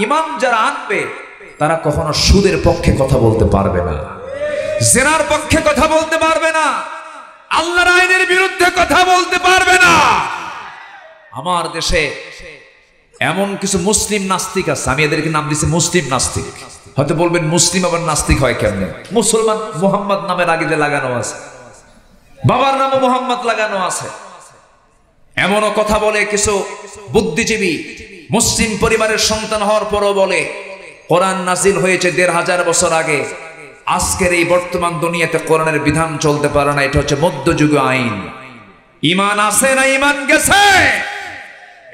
ইমাম যারা আনবে তারা কখনো সুদের পক্ষে কথা বলতে পারবে না, জেনার পক্ষে কথা বলতে পারবে না, আল্লাহর আইনের বিরুদ্ধে কথা বলতে পারবে না। আমার দেশে এমন কিছু মুসলিম নাস্তিক আছে, আমি এদেরকে নাম দিচ্ছি মুসলিম নাস্তিক। হয়তো বলবেন মুসলিম আবার নাস্তিক হয় কেমনে? মুসলমান মুহাম্মদ নামের আগে যে লাগানো আছে, বাবার নামও মুহাম্মদ লাগানো আছে। এমনও কথা বলে কিছু বুদ্ধিজীবী, মুসলিম পরিবারের সন্তান হওয়ার পরও বলে কোরআন নাজিল হয়েছে ১৫০০ বছর আগে, আজকের এই বর্তমান দুনিয়াতে কোরআনের বিধান চলতে পারে না, এটা হচ্ছে মধ্যযুগীয় আইন। ঈমান আছে না ঈমান গেছে?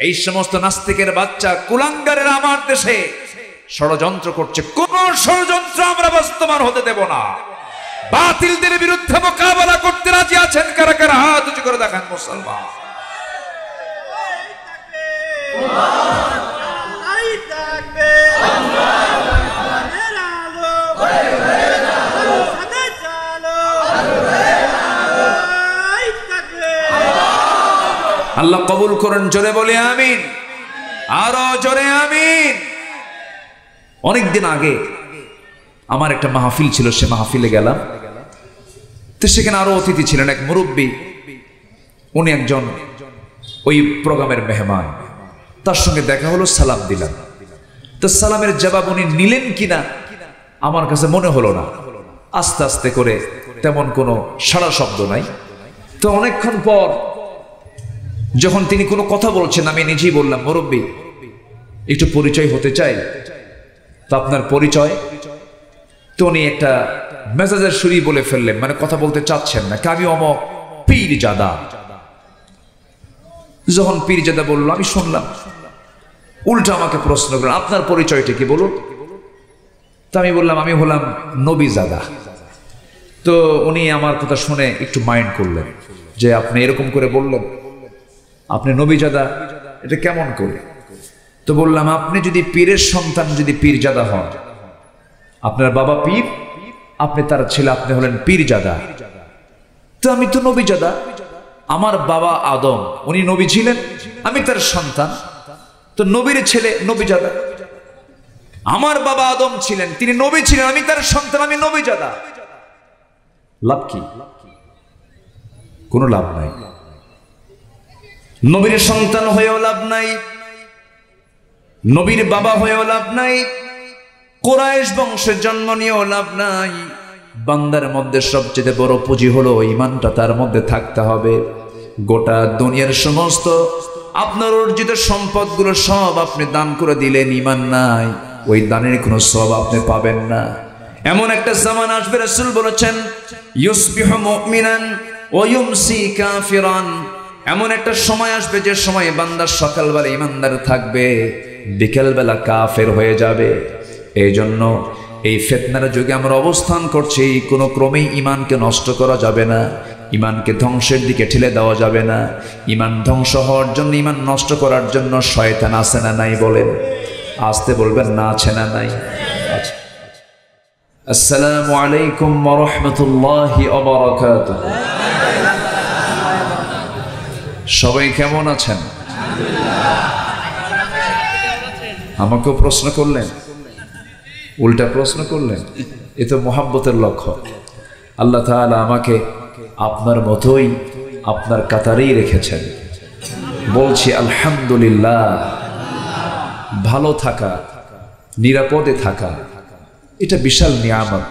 এই সমস্ত নাস্তিকের বাচ্চা কুলাঙ্গারের আমার দেশে ষড়যন্ত্র করছে। কোন ষড়যন্ত্র আমরা বাস্তবায়ন হতে দেব না। বাতিলদের বিরুদ্ধে মোকাবেলা করতে রাজি আছেন কারা কারা? হাত উঁচু করে দেখান মুসলমান। আল্লাহ কবুল করেন, জোরে বলে আমিন, আরো জোরে আমিন। অনেকদিন আগে আমার একটা মাহফিল ছিল, সে মাহফিলে গেলাম। তো সেখানে আরো অতিথি ছিলেন, এক মুরব্বী, উনি একজন ওই প্রোগ্রামের মেহমান। তার সঙ্গে দেখা হলো, সালাম দিলাম। তো সালামের জবাব উনি নিলেন কিনা আমার কাছে মনে হলো না। আস্তে আস্তে করে তেমন কোনো সাড়া শব্দ নাই। তো অনেকক্ষণ পর যখন তিনি কোনো কথা বলছেন, আমি নিজেই বললাম, মুরব্বী একটু পরিচয় হতে চাই, তো আপনার পরিচয়? তো উনি একটা মেজাজের সুরি বলে ফেললেন, মানে কথা বলতে চাচ্ছেন না, আমি অমক পীরজাদা। যখন পীরজাদা বললো আমি শুনলাম, উল্টা আমাকে প্রশ্ন করলেন, আপনার পরিচয়টা কি বলুন? তো আমি বললাম আমি হলাম নবীজাদা। তো উনি আমার কথা শুনে একটু মাইন্ড করলেন যে আপনি এরকম করে বললেন, আপনি নবীজাদা, এটা কেমন করে? তো বললাম আপনি যদি পীরের সন্তান, যদি পীরজাদা হন, আপনার বাবা পীর, আপনি তার ছেলে, আপনি হলেন পীরজাদা। তো আমি তো নবীজাদা, আমার বাবা আদম, উনি নবী ছিলেন, আমি তার সন্তান, তো নবীর ছেলে নবীজাদা। আমার বাবা আদম ছিলেন, তিনি নবী ছিলেন, আমি তার সন্তান, আমি নবীজাদা। লাভ কি? কোনো লাভ নাই। নবীর সন্তান হয়েও লাভ নাই, নবীর বাবা হয়েও লাভ নাই, কুরাইশ বংশের জন্ম নিয়েও লাভ নাই। বান্দার মধ্যে সবচেয়ে বড় পুঁজি হলো ঈমানটা তার মধ্যে থাকতে হবে। গোটা দুনিয়ার সমস্ত আপনার অর্জিত সম্পদগুলো সব আপনি দান করে দিলেন, ঈমান নাই, ওই দানের কোনো সওয়াব আপনি পাবেন না। এমন একটা জামানা আসবে, রাসূল বলেছেন ইউসবিহু মুমিনান ওয়া ইউমসি কাফিরান। এমন একটা সময় আসবে যে সময় বান্দা সকালবেলা ঈমানদার থাকবে, বিকেলবেলা কাফের হয়ে যাবে। এই জন্য এই ফিতনার যুগে আমরা অবস্থান করছি, কোনো ক্রমেই ঈমানকে নষ্ট করা যাবে না, ঈমানকে ধ্বংসের দিকে ঠেলে দেওয়া যাবে না। ঈমান ধ্বংস হওয়ার জন্য, ঈমান নষ্ট করার জন্য শয়তান আছে না নাই? বলেন, আসতে বলবেন না আছে না নাই? আচ্ছা, আসসালামু আলাইকুম ওয়া রাহমাতুল্লাহি ওয়া বারাকাতুহু। সবাই কেমন আছেন? আমাকেও প্রশ্ন করলেন, উল্টা প্রশ্ন করলেন, এ তো মোহাব্বতের লক্ষ্য। আল্লাহ তাআলা আমাকে আপনার মতোই আপনার কাতারেই রেখেছেন। বলছি আলহামদুলিল্লাহ। ভালো থাকা, নিরাপদে থাকা, এটা বিশাল নিয়ামত,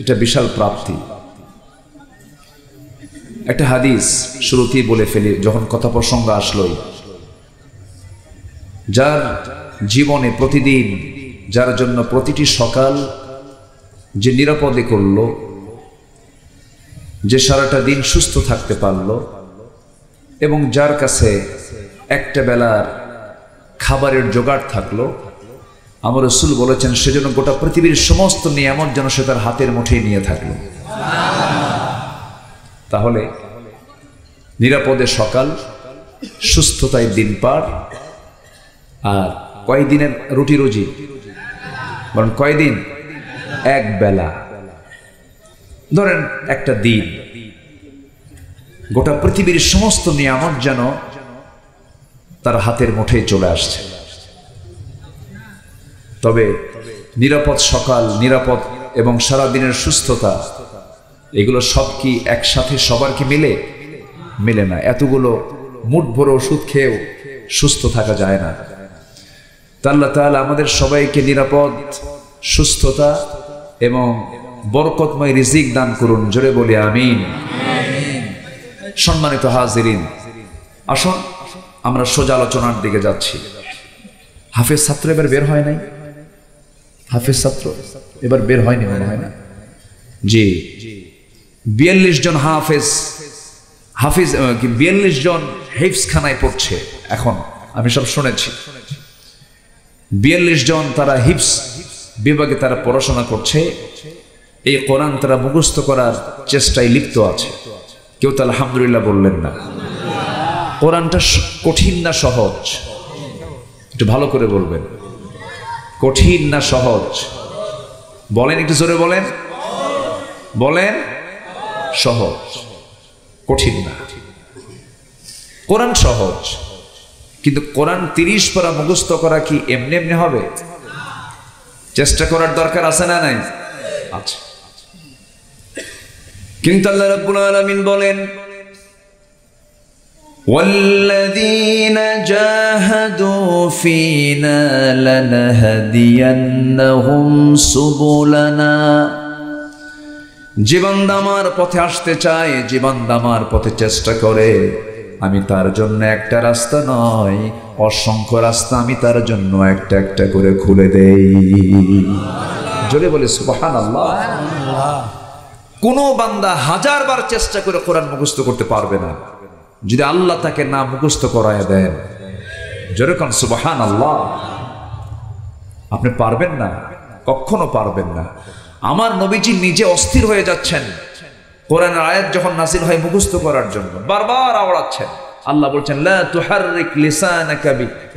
এটা বিশাল প্রাপ্তি। একটা হাদিস শুরুতেই বলে ফেলি, যখন কথা প্রসঙ্গ আসলোই, যার জীবনে প্রতিদিন, যার জন্য প্রতিটি সকাল যে নিরাপদে করলো, যে সারাটা দিন সুস্থ থাকতে পারলো, এবং যার কাছে একটা বেলার খাবারের জোগাড় থাকলো, আমার রাসূল বলেছেন সেজন্য গোটা পৃথিবীর সমস্ত নিয়ামত যেন সে তার হাতের মুঠোয় নিয়ে থাকলো। তাহলে নিরাপদে সকাল, সুস্থতায় দিন পার। আর কয়দিনের রুটি রুজি? বলেন কয়দিন? এক বেলা। ধরেন একটা দিন, গোটা পৃথিবীর সমস্ত নিয়ামত যেন তার হাতের মুঠোয় চলে আসছে। তবে নিরাপদ সকাল, নিরাপদ এবং সারাদিনের সুস্থতা, এগুলো সব কি একসাথে সবার কি মেলে না। এতগুলো মুঠ ভরে ওষুধ খেয়েও সুস্থ থাকা যায় না। আল্লাহ তাআলা আমাদের সবাইকে নিরাপদ, সুস্থতা এবং বরকতময় রিজিক দান করুন। জোরে বলি আমিন। সম্মানিত হাজিরিন, আসুন আমরা সোজা আলোচনার দিকে যাচ্ছি। হাফেজ ছাত্র এবার বের হয় নাই? হাফেজ ছাত্র এবার বের হয়নি মনে হয় না? জি, 42 জন হাফেজ 42 জন হিফজখানায় পড়ছে। এখন আমি সব শুনেছি, 42 জন তারা হিফজ বিভাগে তারা পড়াশোনা করছে। এই কোরআন তারা মুখস্থ করার চেষ্টায় লিপ্ত আছে। কেউ তো আলহামদুলিল্লাহ বললেন না। কোরআনটা কঠিন না সহজ? একটু ভালো করে বলবেন, কঠিন না সহজ? বলেন, একটু জোরে বলেন। বলেন সহজ, কঠিন না। কোরআন সহজ, কিন্তু কোরআন 30 পারা মুখস্থ করা কি এমনি এমনি হবে? চেষ্টা করার দরকার আছে না নাই? আচ্ছা, কিন্তু আল্লাহ রাব্বুল আলামিন বলেন, والذين جاهدوا فينا لنهدينهم سبلنا। যে বান্দা আমার পথে আসতে চায়, যে বান্দা আমার পথে চেষ্টা করে, আমি তার জন্য একটা রাস্তা নয়, অসংখ্য রাস্তা আমি তার জন্য একটা একটা করে খুলে দেই। জোরে বলে সুবহানাল্লাহ। কোন বান্দা 1000 বার চেষ্টা করে কোরআন মুখস্থ করতে পারবে না যদি আল্লাহ তাকে না মুখস্থ করায় দেন। জোরে কোন সুবহানাল্লাহ। আপনি পারবেন না, কখনো পারবেন না। আমার নবীজি নিজে অস্থির হয়ে যাচ্ছেন কোরআনের আয়াত যখন নাযিল হয় মুখস্থ করার জন্য, বারবার আওড়াচ্ছেন। আল্লাহ বলছেন, লা তুহাররিক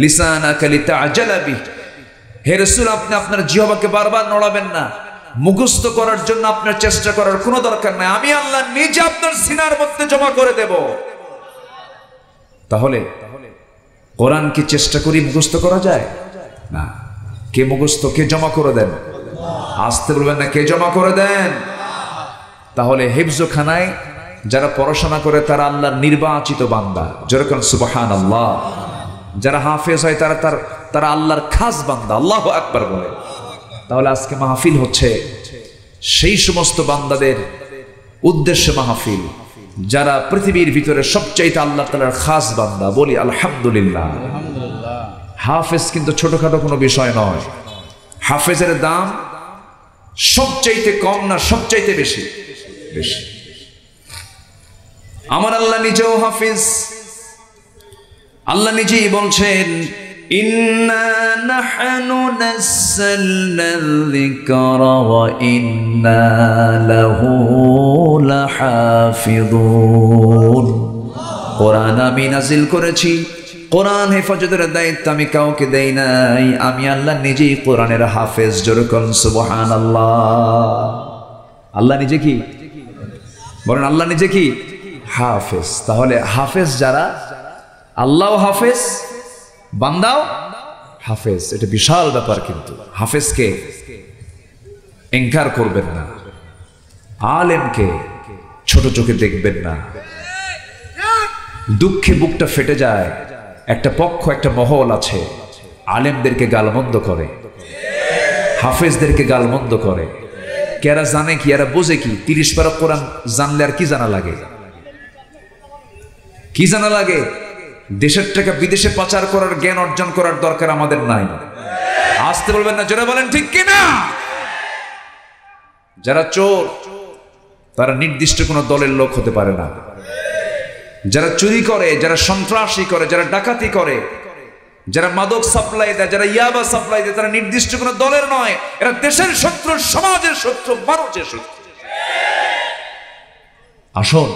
লিসানাকা লিতাআজালা বিহি। হে রাসূল, আপনি আপনার জিহ্বাকে বারবার নড়াবেন না। মুখস্থ করার জন্য আপনার চেষ্টা করার কোনো দরকার নাই, আমি আল্লাহ নিজে আপনার সিনার মধ্যে জমা করে দেব। তাহলে কোরআন কি চেষ্টা করি মুখস্থ করা যায় না? কে মুখস্থ, কে জমা করে দেন? আসতে বলবেন না, কে জমা করে দেন? তাহলে হিফজখানায় যারা পড়াশোনা করে তারা আল্লাহর নির্বাচিত বান্দা। যেরকম সুবহানাল্লাহ। যারা হাফেজ হয় তারা আল্লাহর খাস বান্দা। আল্লাহু আকবার বলে। তাহলে আজকে মাহফিল হচ্ছে সেই সমস্ত বান্দাদের উদ্দেশ্যে মাহফিল যারা পৃথিবীর ভিতরে সবচাইতে আল্লাহ তাআলার খাস বান্দা। বলি আলহামদুলিল্লাহ। হাফেজ কিন্তু ছোটখাটো কোনো বিষয় নয়। হাফেজের দাম সবচাইতে কম না, সবচাইতে বেশি। আমার আল্লাহ নিজেও হাফেজ। আল্লাহ নিজেই বলছেন, ইন্না নাহনু নাযালনা যিকরা ওয়া ইন্না লাহু লাহাফিযুন। কোরআন আমি নাযিল করেছি, কোরআন হেফাজতের দায়িত্ব আমি কাউকে দেই নাই, আমি আল্লাহ নিজেই কোরআনের হাফেজ। যেরকম সুবহানাল্লাহ। আল্লাহ নিজে কি বলেন? আল্লাহ নিজে কি হাফেজ। তাহলে হাফেজ যারা, আল্লাহ হাফেজ, বান্দাও হাফেজ। এটা বিশাল ব্যাপার। কিন্তু হাফেজকে ইনকার করবেন না, আলেমকে ছোট চোখে দেখবেন না। দুঃখে বুকটা ফেটে যায়। একটা পক্ষ, একটা মহল আছে আলেমদেরকে গালমন্দ করে, হাফেজদেরকে গালমন্দ করে। কেরা জানে কি, এরা বোঝে কি? 30 পারা কোরআন জানলে আর কি জানা লাগে? কি জানা লাগে? দেশের টাকা বিদেশে পাচার করার জ্ঞান অর্জন করার দরকার আমাদের নাই। আসতে বলবেন না, জোরে বলেন ঠিক কিনা? যারা চোর তারা নির্দিষ্ট কোনো দলের লোক হতে পারে না। যারা চুরি করে, যারা সন্ত্রাসী করে, যারা ডাকাতি করে, যারা মাদক সাপ্লাই দেয়, যারা ইয়াবা সাপ্লাই দেয়, তারা নির্দিষ্ট কোনো দলের নয়। এরা দেশের শত্রু, সমাজের শত্রু, মানুষের শত্রু। আসুন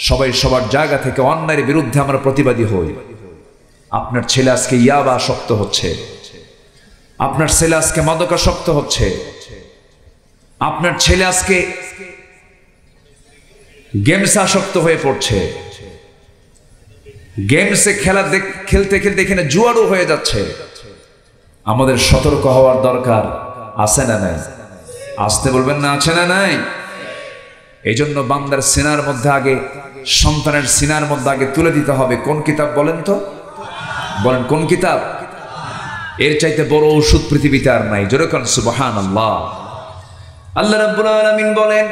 সবাই সবার জায়গা থেকে অন্যায়ের বিরুদ্ধে আমরা প্রতিবাদী হই। আপনার ছেলে আজকে ইয়াবা আসক্ত হচ্ছে, আপনার ছেলে আজকে মাদকাসক্ত হচ্ছে, আপনার ছেলে আজকে গেমসে আসক্ত হয়ে পড়ছে, গেমসে খেলতে খেলতে এখানে জুয়ারও হয়ে যাচ্ছে। আমাদের সতর্ক হওয়ার দরকার আছে না নাই? আসতে বলবেন না, আছে না নাই? এই জন্য বান্দার সিনার মধ্যে আগে, সন্তানের সিনার মধ্যে আগে তুলে দিতে হবে কোন কিতাব বলেন তো? বলেন কোন কিতাব? এর চাইতে বড় ওষুধ পৃথিবীতে আর নাই। জোরে কোন সুবহানাল্লাহ। আল্লাহ রাব্বুল আলামিন বলেন,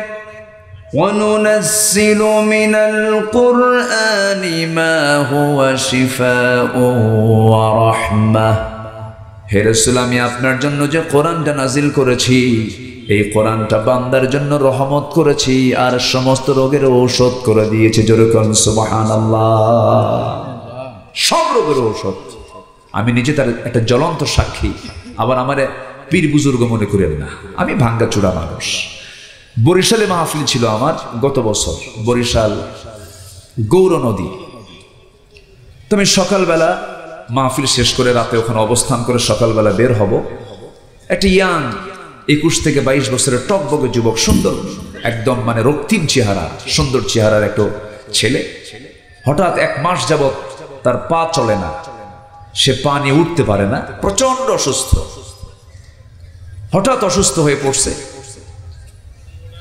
وَنُنَزِّلُ مِنَ الْقُرْآنِ مَا هُوَ شِفَاءٌ وَرَحْمَةٌ। হে রাসূল, আমি আপনার জন্য যে কোরআনটা নাজিল করেছি, এই কোরআনটা বান্দার জন্য রহমত করেছি আর সমস্ত রোগের ঔষধ করে দিয়েছে। জোরে কোন সুবহানাল্লাহ। সব রোগের ঔষধ। আমি নিজে তার একটা জ্বলন্ত সাক্ষী। আবার আমারে পীর বুজুর্গ মনে করেন না, আমি ভাঙ্গাচুরা মানুষ। বরিশালে মাহফিল ছিল আমার গত বছর, বরিশাল গৌর নদী। তো আমি সকালবেলা মাহফিল শেষ করে রাতে ওখানে অবস্থান করে সকালবেলা বের হব। একটা ইয়াং 21 থেকে 22 বছরের টকবগে যুবক, সুন্দর একদম মানে রক্তিম চেহারা, সুন্দর চেহারার একটা ছেলে। হঠাৎ 1 মাস যাবৎ তার পা চলে না, সে পা নিয়ে উঠতে পারে না, প্রচন্ড অসুস্থ। হঠাৎ অসুস্থ হয়ে পড়ছে,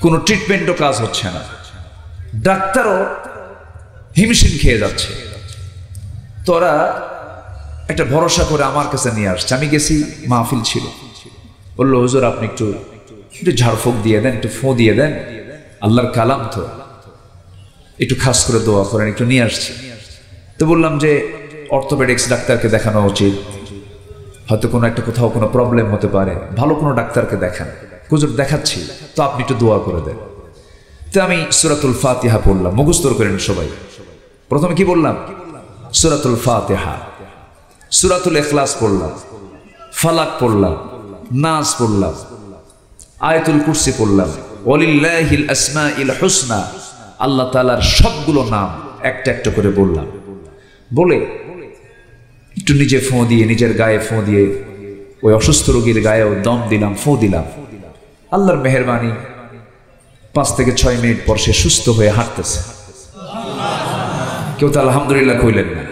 কোনো ট্রিটমেন্টও কাজ হচ্ছে না, ডাক্তারও হিমশিম খেয়ে যাচ্ছে। তোরা একটা ভরসা করে আমার কাছে নিয়ে আসছে। আমি গেছি, মাহফিল ছিল। বললো, হুজুর আপনি একটু ঝাড়ফুঁক দিয়ে দেন, একটু ফোঁ দিয়ে দেন, আল্লাহর কালাম তো, একটু খাস করে দোয়া করেন, একটু নিয়ে আসছি। তো বললাম যে অর্থোপেডিক্স ডাক্তারকে দেখানো উচিত, হয়তো কোনো একটা কোথাও কোনো প্রবলেম হতে পারে, ভালো কোনো ডাক্তারকে দেখান। হুজুর দেখাচ্ছি, তো আপনি একটু দোয়া করে দেন। তো আমি সূরাতুল ফাতিহা পড়লাম, মুখস্থ করেন সবাই। প্রথমে কি বললাম? সূরাতুল ফাতিহা, সূরাতুল ইখলাস পড়লাম, ফালাক পড়লাম, নাস পড়লাম, আয়াতুল কুরসি পড়লাম, ওয়ালিল্লাহিল আসমাইল হুসনা, আল্লাহ তাআলার সবগুলো নাম একটা একটা করে বললাম। বলে একটু নিজে ফোঁ দিয়ে, নিজের গায়ে ফোঁ দিয়ে, ওই অসুস্থ রোগীর গায়েও দম দিলাম, ফোঁ দিলাম। আল্লাহর মেহেরবানি 5 থেকে 6 মিনিট পর সে সুস্থ হয়ে হাঁটতেছে। কেউ তো আলহামদুলিল্লাহ কইলেন না?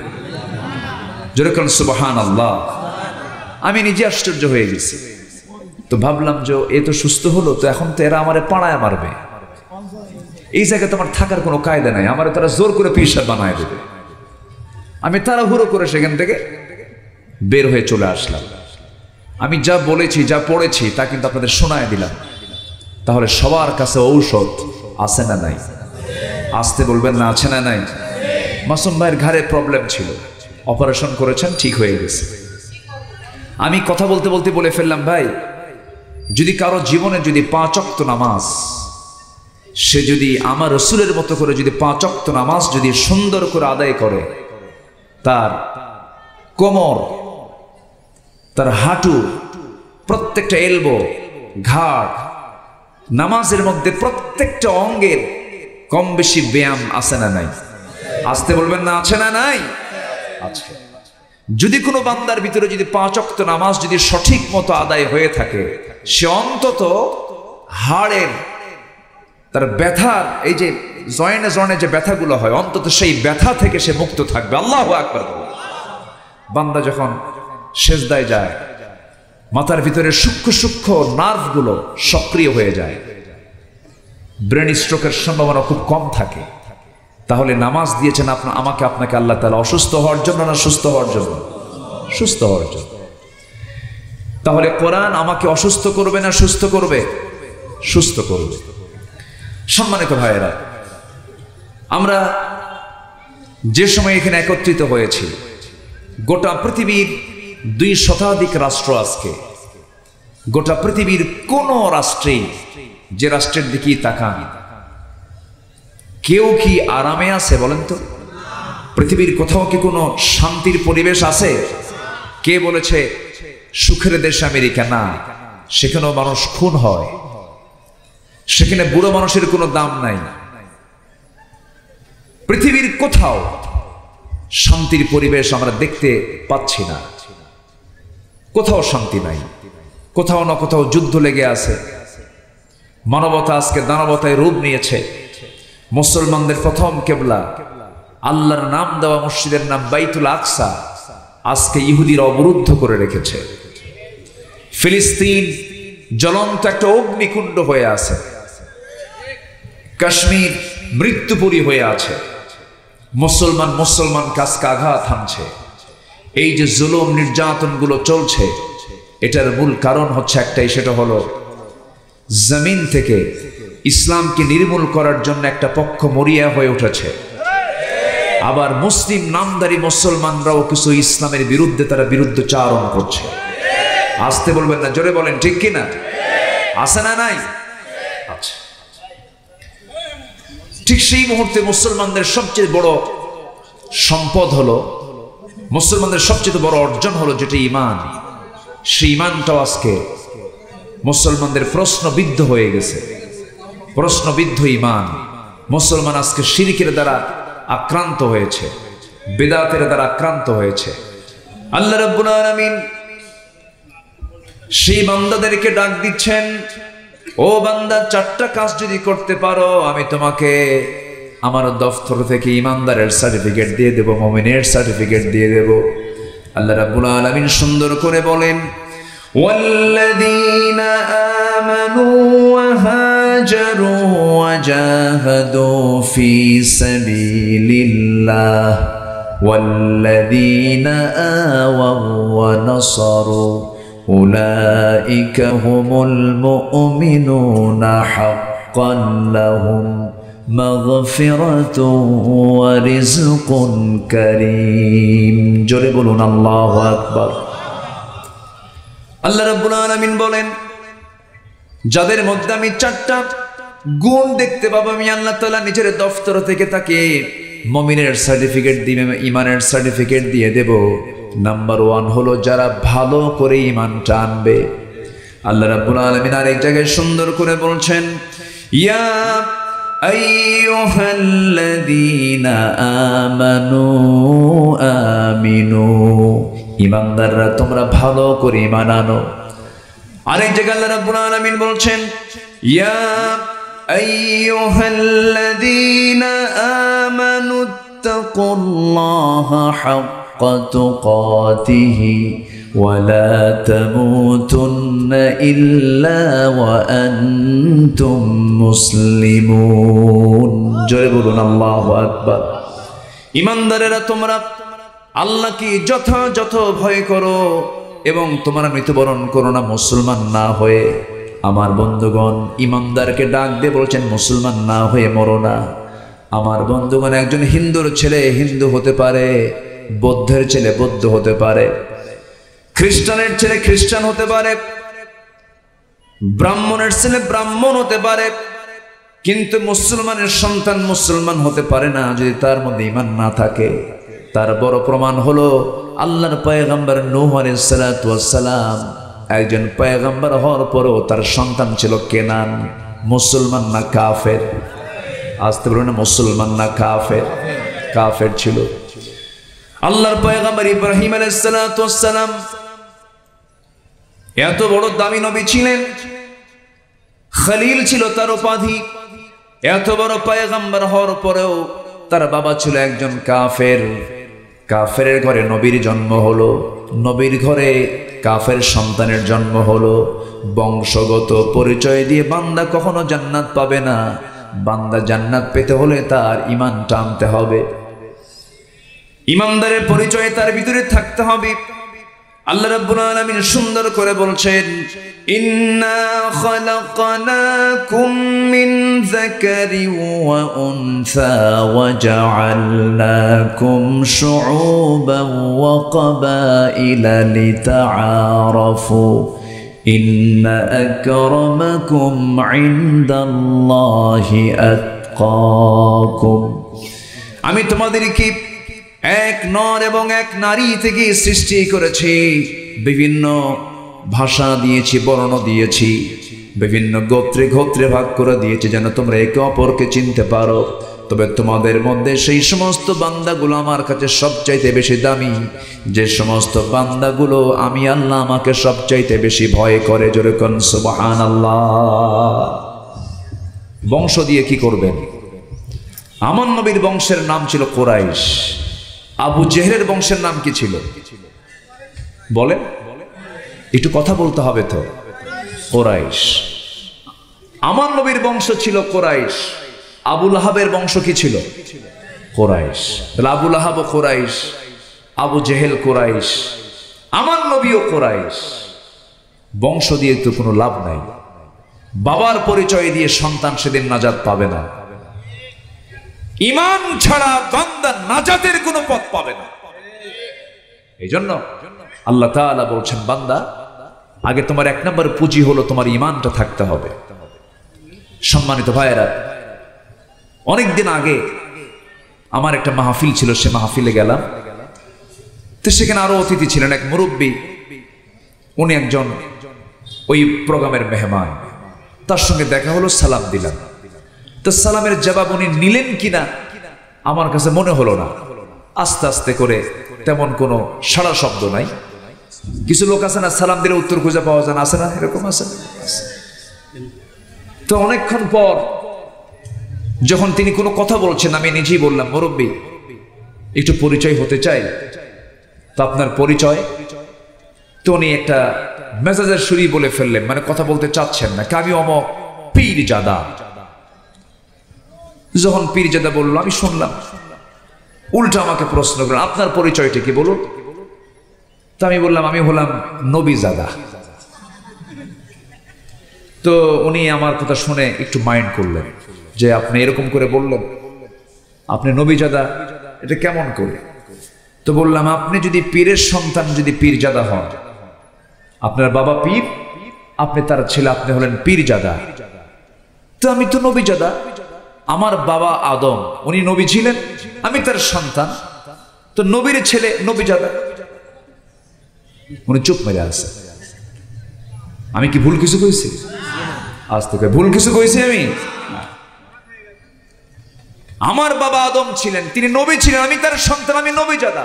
জোরে কোন সুবহানাল্লাহ। আমি নিজে আশ্চর্য হয়ে গেছি। তো ভাবলাম যে এ তো সুস্থ হলো, তো এখন তো এরা আমারে পাড়ায় মারবে, এই জায়গায় তো আমার থাকার কোনো কায়দা নাই, আমারে তারা জোর করে পীর সাহেব বানায় দেবে। আমি তাড়াহুড়ো করে সেখান থেকে বের হয়ে চলে আসলাম। আমি যা বলেছি, যা পড়েছি তা কিন্তু আপনাদের শোনায় দিলাম। তাহলে সবার কাছে ঔষধ আছে না নাই? আসতে বলবেন না, আছে না নাই? মাসুম ভাইয়ের ঘাড়ে প্রবলেম ছিল, অপারেশন করেছেন, ঠিক হয়ে গেছে। আমি কথা বলতে বলতে বলে ফেললাম, ভাই যদি কারো জীবনে যদি 5 ওয়াক্ত নামাজ, সে যদি আমার রাসূলের মতো করে যদি 5 ওয়াক্ত নামাজ যদি সুন্দর করে আদায় করে, তার কোমর, তার হাঁটু, প্রত্যেকটা এলবো, ঘাড়, নামাজের মধ্যে প্রত্যেকটা অঙ্গের কম বেশি ব্যায়াম আছে না নাই? আসতে বলবেন না, আছে না নাই? আছে। যদি কোনো বান্দার ভিতরে যদি 5 ওয়াক্ত নামাজ যদি সঠিক মতো আদায় হয়ে থাকে, সে অন্তত হাড়ের তার ব্যথার, এই যে জয়েনে জয়েনে যে ব্যথাগুলো হয়, অন্তত সেই ব্যথা থেকে সে মুক্ত থাকবে। আল্লাহু আকবার। বান্দা যখন সেজদায় যায়, মাথার ভিতরে সূক্ষ্ম সূক্ষ্ম নার্ভগুলো সক্রিয় হয়ে যায়, ব্রেন স্ট্রোকের সম্ভাবনা খুব কম থাকে। তাহলে নামাজ দিয়েছেন আমাকে, আপনাকে আল্লাহ তাআলা অসুস্থ হওয়ার জন্য না সুস্থ হওয়ার জন্য? সুস্থ হওয়ার জন্য। তাহলে কোরআন আমাকে অসুস্থ করবে না সুস্থ করবে? সুস্থ করবে। সম্মানিত ভাইয়েরা, আমরা যে সময় এখানে একত্রিত হয়েছি, গোটা পৃথিবীর 2 শতাধিক রাষ্ট্র আজকে, গোটা পৃথিবীর কোন রাষ্ট্রেই, যে রাষ্ট্রের দিকেই তাকান, কেউ কি আরামে আছে বলেন তো? পৃথিবীর কোথাও কি কোনো শান্তির পরিবেশ আছে? কে বলেছে সুখের দেশ আমেরিকা? না, সেখানেও মানুষ খুন হয়, সেখানে বুড়ো মানুষের কোনো দাম নাই। পৃথিবীর কোথাও শান্তির পরিবেশ আমরা দেখতে পাচ্ছি না, কোথাও শান্তি নাই, কোথাও না কোথাও যুদ্ধ লেগে আছে। মানবতা আজকে দানবতায় রূপ নিয়েছে। মুসলমানদের প্রথম কেবলা, আল্লাহর নাম দেওয়া মসজিদের নাম বাইতুল আকসা, আজকে ইহুদিরা অবরুদ্ধ করে রেখেছে। ফিলিস্তিন জ্বলন্ত একটা অগ্নিকুণ্ড হয়ে আছে, কাশ্মীর মৃত্যুপুরী হয়ে আছে, মুসলমান কাজকে আঘাত হানছে। এই যে জুলুম নির্যাতনগুলো চলছে, এটার মূল কারণ হচ্ছে একটাই, সেটা হলো জমিন থেকে ইসলামকে নির্মূল করার জন্য একটা পক্ষ মরিয়া হয়ে উঠেছে। আবার মুসলিম নামধারী মুসলমানরাও কিছু ইসলামের বিরুদ্ধে তারা বিরুদ্ধচারণ করছে। আসতে বলবেন না, জোরে বলেন, ঠিক কিনা? আছে না নাই? আচ্ছা, ঠিক সেই মুহূর্তে মুসলমানদের সবচেয়ে বড় সম্পদ হলো, মুসলমানদের সবচেয়ে বড় অর্জন হলো যেটা ঈমান। সেই ঈমানটাও আজকে মুসলমানদের প্রশ্নবিদ্ধ হয়ে গেছে। প্রশ্নবিদ্ধ ঈমান। মুসলমান আজকে শিরকের দ্বারা আক্রান্ত হয়েছে, বিদআতের দ্বারা আক্রান্ত হয়েছে। আল্লাহ রাব্বুল আলামিন সেই বান্দাদেরকে ডাক দিচ্ছেন, ও বান্দা, 4টা কাজ যদি করতে পারো আমি তোমাকে আমার দফতর থেকে ইমানদারের সার্টিফিকেট দিয়ে দেব, মুমিনের সার্টিফিকেট দিয়ে দেব। আল্লাহ রাব্বুল আলামিন সুন্দর করে বলেন, ওয়াল্লাযীনা আমানু ওয়া হাজারু ওয়া জাহাদু ফি সাবিলিল্লাহ ওয়াল্লাযীনা আওয়াও ওয়া নাসারু উলাইকা হুমুল মুমিনুনা হাক্কান লাহুম মাগফিরাতুন ওয়া রিজকুন কারীম। জোরে বলুন আল্লাহু আকবার। আল্লাহ রাব্বুল আলামিন বলেন, যাদের মধ্যে আমি 4টা গুণ দেখতে পাবো, আমি আল্লাহ তাআলা নিজের দফতর থেকে তাকে মুমিনের সার্টিফিকেট দিয়ে, ঈমানের সার্টিফিকেট দিয়ে দেব। নাম্বার 1 হলো যারা ভালো করে ঈমানটা আনবে। আল্লাহ রাব্বুল আলামিন আরেক জায়গায় সুন্দর করে বলছেন, ইয়া আইয়ুহাল্লাযীনা আমানু আমিনু, ঈমানদাররা তোমরা ভালো করে ঈমান আনো। আরেক জায়গায় আল্লাহ রাব্বুল আলামিন বলছেন, ইয়া আইয়ুহাল্লাযীনা আমানু তাকুল্লাহা হাক্কা তুকাতিহি ওয়া লা তামুতুন্না ইল্লা ওয়া আনতুম মুসলিমুন। জোরে বলুন আল্লাহু আকবার। ঈমানদারেরা তোমরা আল্লাহকে যথাযথ ভয় করো এবং তোমরা মৃত্যুবরণ করো না মুসলমান না হয়ে। আমার বন্ধুগণ, ঈমানদারকে ডাক দিয়ে বলছেন মুসলমান না হয়ে মরো না। আমার বন্ধুগণ, একজন হিন্দুর ছেলে হিন্দু হতে পারে, বৌদ্ধের ছেলে বৌদ্ধ হতে পারে, খ্রিস্টানের ছেলে খ্রিস্টান হতে পারে, ব্রাহ্মণের ছেলে ব্রাহ্মণ হতে পারে, কিন্তু মুসলমানের সন্তান মুসলমান হতে পারে না যদি তার মধ্যে ঈমান না থাকে। তার বড় প্রমাণ হলো আল্লাহর পয়গম্বর নূহ আলাইহিস সালাতু ওয়াস সালাম, একজন পয়গম্বর হওয়ার পরেও তার সন্তান ছিল কেনান। মুসলমান না কাফের? আসতে বলুন না, মুসলমান না কাফের? কাফের ছিল। আল্লাহর পয়গম্বর ইব্রাহিম আলাইহিস সালাতু ওয়াস সালাম এত বড় দামি নবী ছিলেন, খলিল ছিল তার উপাধি। এত বড় পয়গম্বর হওয়ার পরেও তার বাবা ছিল একজন কাফের। কাফেরের ঘরে নবীর জন্ম হলো, নবীর ঘরে কাফের সন্তানের জন্ম হলো। বংশগত পরিচয় দিয়ে বান্দা কখনো জান্নাত পাবে না। বান্দা জান্নাত পেতে হলে তার ঈমান টানতে হবে, ঈমানদারের পরিচয় তার ভিতরে থাকতে হবে। আল্লাহ রাব্বুল আলামিন সুন্দর করে বলছেন, ইন্না খালাকনাকুম মিন যাকারিন ওয়া উনসা ওয়া জাআলনাকুম শুউবান ওয়া ক্বাবাইলা লিতাআরাফু ইন্না আকরামাকুম ইনদাল্লাহি আতকাকুম। আমি তোমাদেরকে এক নর এবং এক নারী থেকে সৃষ্টি করেছি, বিভিন্ন ভাষা দিয়েছি, বর্ণ দিয়েছি, বিভিন্ন গোত্রে গোত্রে ভাগ করে দিয়েছি যেন তোমরা একে অপরকে চিনতে পারো। তবে তোমাদের মধ্যে সেই সমস্ত বান্দাগুলো আমার কাছে সবচাইতে বেশি দামি, যে সমস্ত বান্দাগুলো আমি আল্লাহ আমাকে সবচাইতে বেশি ভয় করে। জোরে কোন সুবহানাল্লাহ। বংশ দিয়ে কি করবেন? আমার নবীর বংশের নাম ছিল কুরাইশ। আবু জেহেলের বংশের নাম কি ছিল বলেন? একটু কথা বলতে হবে তো। কুরাইশ, আমার নবীর বংশ ছিল কুরাইশ। আবু লাহাবের বংশ কি ছিল? কুরাইশ। তাহলে আবু লাহাব কুরাইশ, আবু জেহেল কুরাইশ, আমার নবীও কুরাইশ। বংশ দিয়ে তো কোনো লাভ নাই। বাবার পরিচয় দিয়ে সন্তান সেদিন নাজাত পাবে না। ঈমান ছাড়া বান্দা নাজাতের কোনো পথ পাবে না। এই জন্য আল্লাহ তাআলা বলছেন, বান্দা আগে তোমার এক নম্বর পুঁজি হলো তোমার ঈমানটা থাকতে হবে। সম্মানিত ভাইয়েরা, অনেকদিন আগে আমার একটা মাহফিল ছিল, সে মাহফিলে গেলাম। তো সেখানে আরো অতিথি ছিলেন, এক মুরব্বী, উনি একজন ওই প্রোগ্রামের মেহমান। তার সঙ্গে দেখা হলো, সালাম দিলাম। তো সালামের জবাব উনি নিলেন কিনা আমার কাছে মনে হলো না। আস্তে আস্তে করে তেমন কোনো সাড়া শব্দ নাই। কিছু লোক আছে না, সালাম দিলে উত্তর খুঁজে পাওয়া যায় না, আছে না? এরকম আছে। তো অনেকক্ষণ পর যখন তিনি কোনো কথা বলছেন, আমি নিজেই বললাম, মুরব্বী একটু পরিচয় হতে চাই। তো আপনার পরিচয়? তো উনি একটা মেজাজের সুরি বলে ফেললেন, মানে কথা বলতে চাচ্ছেন না। আমি অমক পীরজাদা। যখন পীরজাদা বললো, আমি শুনলাম। উল্টা আমাকে প্রশ্ন করলেন, আপনার পরিচয়টা কি বলুন? তো আমি বললাম, আমি হলাম নবীজাদা। তো উনি আমার কথা শুনে একটু মাইন্ড করলেন যে আপনি এরকম করে বললেন, আপনি নবীজাদা, এটা কেমন করে? তো বললাম, আপনি যদি পীরের সন্তান, যদি পীরজাদা হন, আপনার বাবা পীর, আপনি তার ছেলে, আপনি হলেন পীরজাদা। তো আমি তো নবীজাদা। আমার বাবা আদম, উনি নবী ছিলেন, আমি তার সন্তান, তো নবীর ছেলে নবীজাদা। উনি চুপ মেরে আছে। আমি কি ভুল কিছু কইছি? আজ থেকে ভুল কিছু কইছি আমি? আমার বাবা আদম ছিলেন, তিনি নবী ছিলেন, আমি তার সন্তান, আমি নবীজাদা।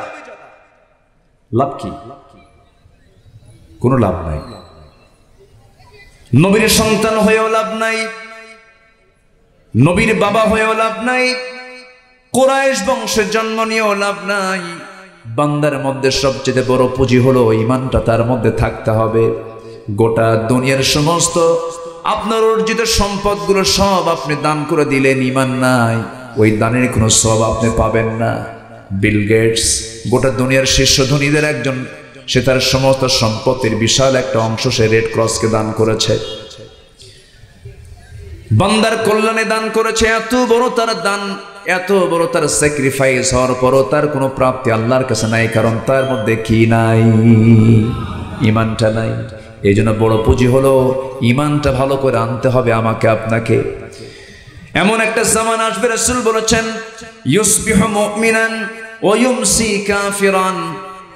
লাভ কি? কোনো লাভ নাই। নবীর সন্তান হয়েও লাভ নাই, নবীর বাবা হয়েও লাভ নাই, কুরাইশ বংশের জন্ম নিয়েও লাভ নাই। বান্দার মধ্যে সবচেয়ে বড় পুঁজি হলো ঈমানটা তার মধ্যে থাকতে হবে। গোটা দুনিয়ার সমস্ত আপনার অর্জিত সম্পদগুলো সব আপনি দান করে দিলেন, ঈমান নাই, ওই দানের কোনো সওয়াব আপনি পাবেন না। বিল গেটস গোটা দুনিয়ার শীর্ষ ধনীদের একজন, সে তার সমস্ত সম্পত্তির বিশাল একটা অংশ সে রেড ক্রসকে দান করেছে, বান্দার কল্যাণে দান করেছে। এত বড় তার দান, এত বড় তার স্যাক্রিফাইস হওয়ার পরও তার কোনো প্রাপ্তি আল্লাহর কাছে নাই, কারণ তার মধ্যে কি নাই? ঈমানটা নাই। এই জন্য বড় পুঁজি হলো ঈমানটা ভালো করে আনতে হবে আমাকে আপনাকে। এমন একটা জামানা আসবে, রাসূল বলেছেন, ইউসবিহু মুমিনান ওয়া ইউমসি কাফিরান।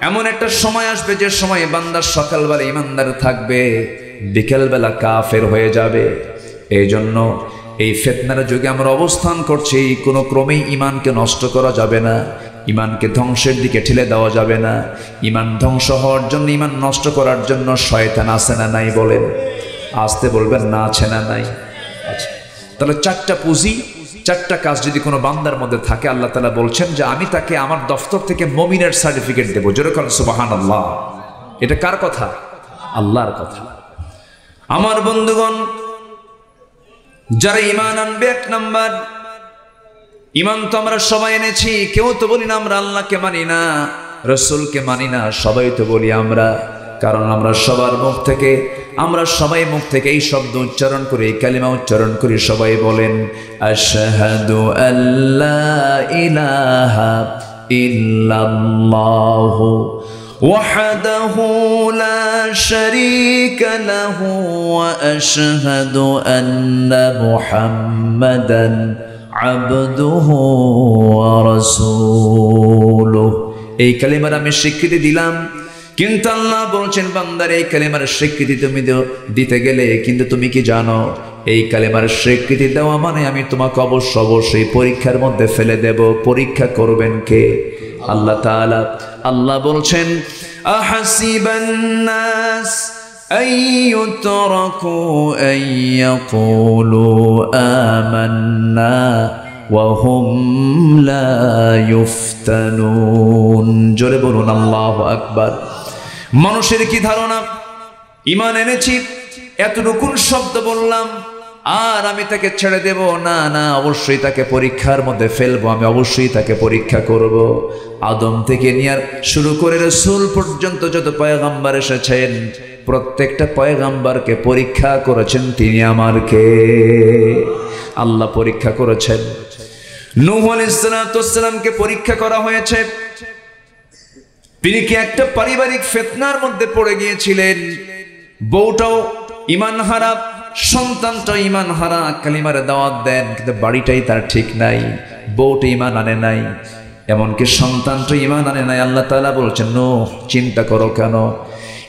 এমন একটা সময় আসবে যে সময় বান্দা সকালবেলা ঈমানদার থাকবে, বিকেলবেলা কাফের হয়ে যাবে। এই জন্য এই ফিতনার যুগে আমরা অবস্থান করছি, কোনো ক্রমেই ঈমানকে নষ্ট করা যাবে না, ঈমানকে ধ্বংসের দিকে ঠেলে দেওয়া যাবে না। ঈমান ধ্বংস হওয়ার জন্য, ঈমান নষ্ট করার জন্য শয়তান আছে না নাই? বলেন, আসতে বলবেন না, আছে না নাই? আচ্ছা, তাহলে চারটা পুঁজি, চারটা কাজ যদি কোনো বান্দার মধ্যে থাকে, আল্লাহ তাআলা বলছেন যে আমি তাকে আমার দফতর থেকে মুমিনের সার্টিফিকেট দেবো। জোরে বলেন সুবহানাল্লাহ। এটা কার কথা? আল্লাহর কথা। আমার বন্ধুগণ, যারা ঈমান আনবে, এক নাম্বার, ঈমান তো আমরা সবাই এনেছি। কেউ তো বলি না আমরা আল্লাহকে মানি না, রাসূলকে মানি না, সবাই তো বলি আমরা। কারণ আমরা সবার মুখ থেকে, আমরা সবাই মুখ থেকে এই শব্দ উচ্চারণ করি, এই কালিমা উচ্চারণ করি। সবাই বলেন, আশহাদু আল্লা ইলাহা ইল্লাল্লাহু ওয়াহদাহু লা শারীকা লাহু ওয়া আশহাদু আন্না মুহাম্মাদান আবদুহু ওয়া রাসূলুহু। এই কালিমার আমি স্বীকৃতি দিলাম, কিন্তু আল্লাহ বলছেন, বান্দার এই কালিমার স্বীকৃতি তুমি দিতে গেলে, কিন্তু তুমি কি জানো, এই কালিমার স্বীকৃতি দেওয়া মানে আমি তোমাকে অবশ্যই পরীক্ষার মধ্যে ফেলে দেব। পরীক্ষা করবেন কে? আল্লাহ তাআলা। আল্লাহ বলছেন, আহাসিবান নাস আইয়ুতরাকু আইয়াকুলু আমান্না ওয়া হুম লা ইফতানুন। জোরে বলুন আল্লাহু আকবার। মানুষের কি ধারণা, ঈমান এনেছি, এতটুকুন শব্দ বললাম, আর আমি তাকে ছেড়ে দেব না, না, অবশ্যই তাকে পরীক্ষার মধ্যে ফেলবো, আমি অবশ্যই তাকে পরীক্ষা করব। আদম থেকে নিয়ে শুরু করে রাসূল পর্যন্ত যত পয়গম্বর এসেছেন, প্রত্যেকটা পয়গম্বরকে পরীক্ষা করেছেন তিনি আমার কে? আল্লাহ পরীক্ষা করেছেন। নূহ আলাইহিস সালামকে পরীক্ষা করা হয়েছে। তিনি কি একটা পারিবারিক ফিতনার মধ্যে পড়ে গিয়েছিলেন, বউটাও ঈমান হারা, সন্তানটা ঈমান হারা, কালিমার দাওয়াত দেন কিন্তু বাড়িটাই তার ঠিক নাই, বউটা ঈমান আনে নাই, এমনকি সন্তানটা ঈমান আনে নাই। আল্লাহ তাআলা বলছেন, নূহ চিন্তা করো কেন?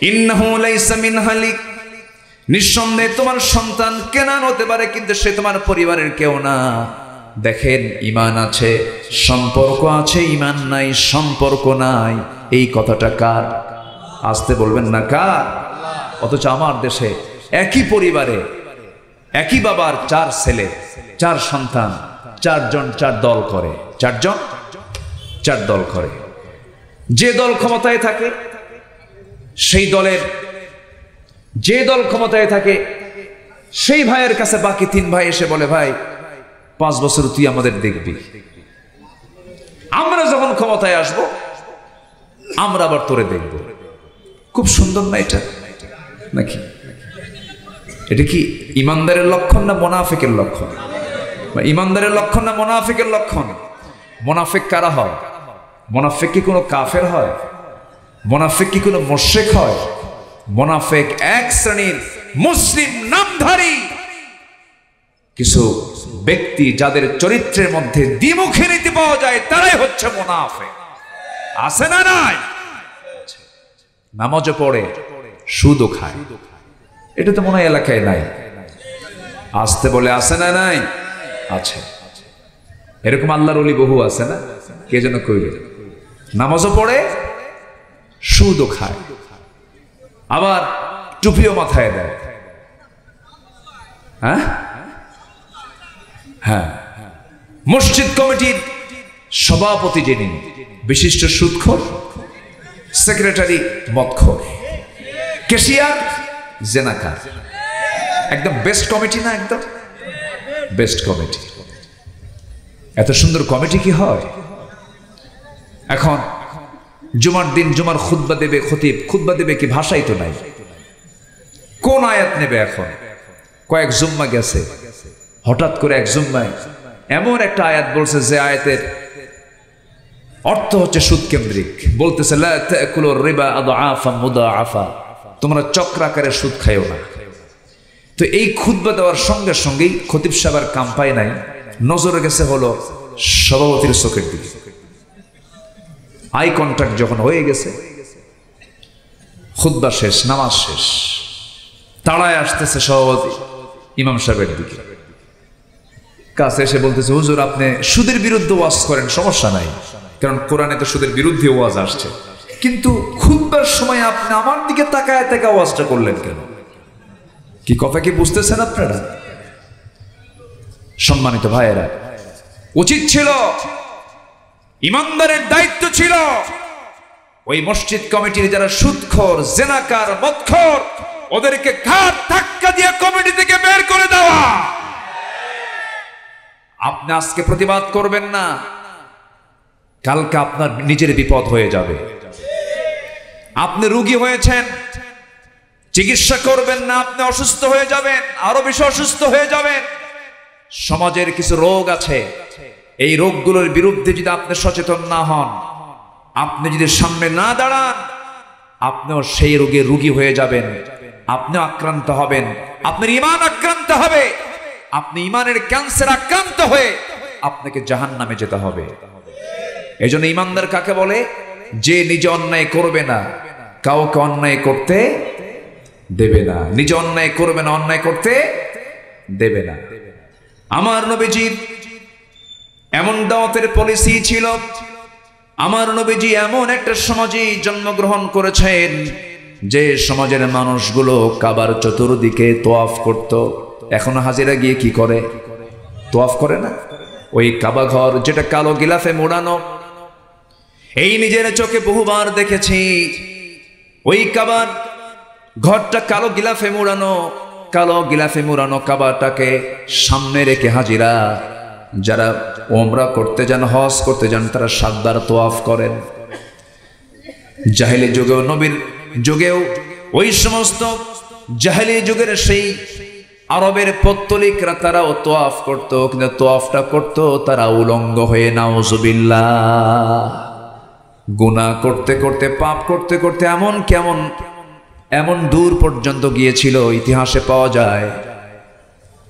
ইন্নাহু লাইসা মিন আহলিক, নিঃসন্দেহে তোমার সন্তান কেনান হতে পারে কিন্তু সে তোমার পরিবারের কেউ না। দেখেন, ঈমান আছে, সম্পর্ক আছে, ঈমান নাই, সম্পর্ক নাই। এই কথাটা কার? আসতে বলবেন না কার? অথচ আমার দেশে একই পরিবারে একই বাবার 4 ছেলে 4 সন্তান, 4 জন 4 দল করে, 4 জন 4 দল করে। যে দল ক্ষমতায় থাকে সেই দলের, যে দল ক্ষমতায় থাকে সেই ভাইয়ের কাছে বাকি 3 ভাই এসে বলে, ভাই 5 বছর তুই আমাদের দেখবি, আমরা যখন ক্ষমতায় আসব আমরা আবার তোরে দেখব। খুব সুন্দর না এটা? নাকি এটা কি ইমানদারের লক্ষণ না মুনাফিকের লক্ষণ? ইমানদারের লক্ষণ না মুনাফিকের লক্ষণ? মুনাফিক কারা হয়? মুনাফিক কি কোনো কাফের হয়? মুনাফিক কি কোনো মুশরিক হয়? মুনাফিক এক শ্রেণীর মুসলিম নামধারী কিছু ব্যক্তি যাদের চরিত্রের মধ্যে দ্বিমুখী নীতি পাওয়া যায়, তারাই হচ্ছে মুনাফিক। আছে না নাই? নামাজও পড়ে, সুদও খায়, এটা তো মনে হয় এলাকায় নাই। আসতে বলে আছে না নাই? আছে। এরকম আল্লাহর ওলি বহু আছে না? কে যেন কইল, নামাজও পড়ে, সুদও খায়, আবার টুপিও মাথায় দেয়। হ্যাঁ হ্যাঁ, মসজিদ কমিটির সভাপতি যিনি, বিশিষ্ট সুদখোর, সেক্রেটারি মদখোর, ক্যাশিয়ার জেনাকার। একদম বেস্ট কমিটি না? একদম বেস্ট কমিটি। এত সুন্দর কমিটি কি হয়? এখন জুমার দিন জুমার খুতবা দেবে খতিব, খুতবা দেবে কি ভাষাই তো নাই, কোন আয়াত নেবে? এখন কয়েক জুম্মা গেছে, হঠাৎ করে এক জুম্মায় এমন একটা আয়াত বলছে যে আয়াতের অর্থ হচ্ছে সুদ কেন্দ্রিক। বলতেছে, লা তাকুলুর রিবা আদআফা মুদাআফা, তোমরা চক্রাকারে সুদ খাইও না। তো এই খুতবা দেওয়ার সঙ্গে সঙ্গেই খতিব সাহেবের কাম পায় নাই, নজরে গেছে হলো সভাপতির চোখের দিকে। আই কন্ট্যাক্ট যখন হয়ে গেছে, খুতবা শেষ, নামাজ শেষ, তাড়ায় আসতেছে সভাপতি ইমাম সাহেবের দিকে, কাছে এসে বলতেছে, হুজুর আপনি সুদের বিরুদ্ধে ওয়াজ করেন, সমস্যা নাই, কারণ কোরআনে তো সুদের বিরুদ্ধে ওয়াজ আসছে, কিন্তু খুতবার সময় আপনি আমার দিকে তাকায় তাকায় ওয়াজটা করলেন কেন? কি কথা কি বুঝতেছেন আপনারা? সম্মানিত ভাইয়েরা, উচিত ছিল, ইমানদারের দায়িত্ব ছিল ওই মসজিদ কমিটির যারা সুদখোর, জেনাকার, মদখোর, ওদেরকে ঘাট ধাক্কা দিয়ে কমিটি থেকে বের করে দেওয়া। আপনি আজকে প্রতিবাদ করবেন না, কালকে আপনার নিজের বিপদ হয়ে যাবে। আপনি রোগী হয়েছেন, চিকিৎসা করবেন না, আপনি অসুস্থ হয়ে যাবেন, আরো বেশি অসুস্থ হয়ে যাবেন। সমাজের কিছু রোগ আছে, এই রোগগুলোর বিরুদ্ধে যদি আপনি সচেতন না হন, আপনি যদি সামনে না দাঁড়ান, আপনিও সেই রোগের রোগী হয়ে যাবেন, আপনিও আক্রান্ত হবেন, আপনার ঈমান আক্রান্ত হবে, আপনি ঈমানের ক্যান্সার আক্রান্ত হয়ে আপনাকে জাহান্নামে যেতে হবে। এজন্য ঈমানদার কাকে বলে? যে নিজে অন্যায় করবে না, কাউকে অন্যায় করতে দেবে না, নিজে অন্যায় করবে না, অন্যায় করতে দেবে না। আমার নবীজির এমন দাওয়াতের পলিসি ছিল, আমার নবীজি এমন একটা সমাজে জন্মগ্রহণ করেছেন যে সমাজের মানুষগুলো কাবার চতুর্দিকে তোয়াফ করত। এখনো হাজিরা গিয়ে কি করে? তোয়াফ করে না? ওই কাবা ঘর যেটা কালো গিলাফে মোড়ানো, এই নিজের চোখে বহুবার দেখেছি। ওই কাবার ঘরটা কালো গিলাফে মুড়ানো, কালো গিলাফে মুড়ানো কাবাটাকে সামনে রেখে হাজিরা যারা ওমরা করতে যান, হজ করতে যান, তারা 7 বার তোয়াফ করেন। জাহেলি যুগেও, নবীর যুগেও ওই সমস্ত জাহেলি যুগের সেই আরবের পত্তলিকরা তারাও তোয়াফ করত, কিন্তু তোয়াফটা করত তারা উলঙ্গ হয়ে। নাউজুবিল্লাহ। গুনাহ করতে করতে, পাপ করতে করতে এমন দূর পর্যন্ত গিয়েছিল, ইতিহাসে পাওয়া যায়।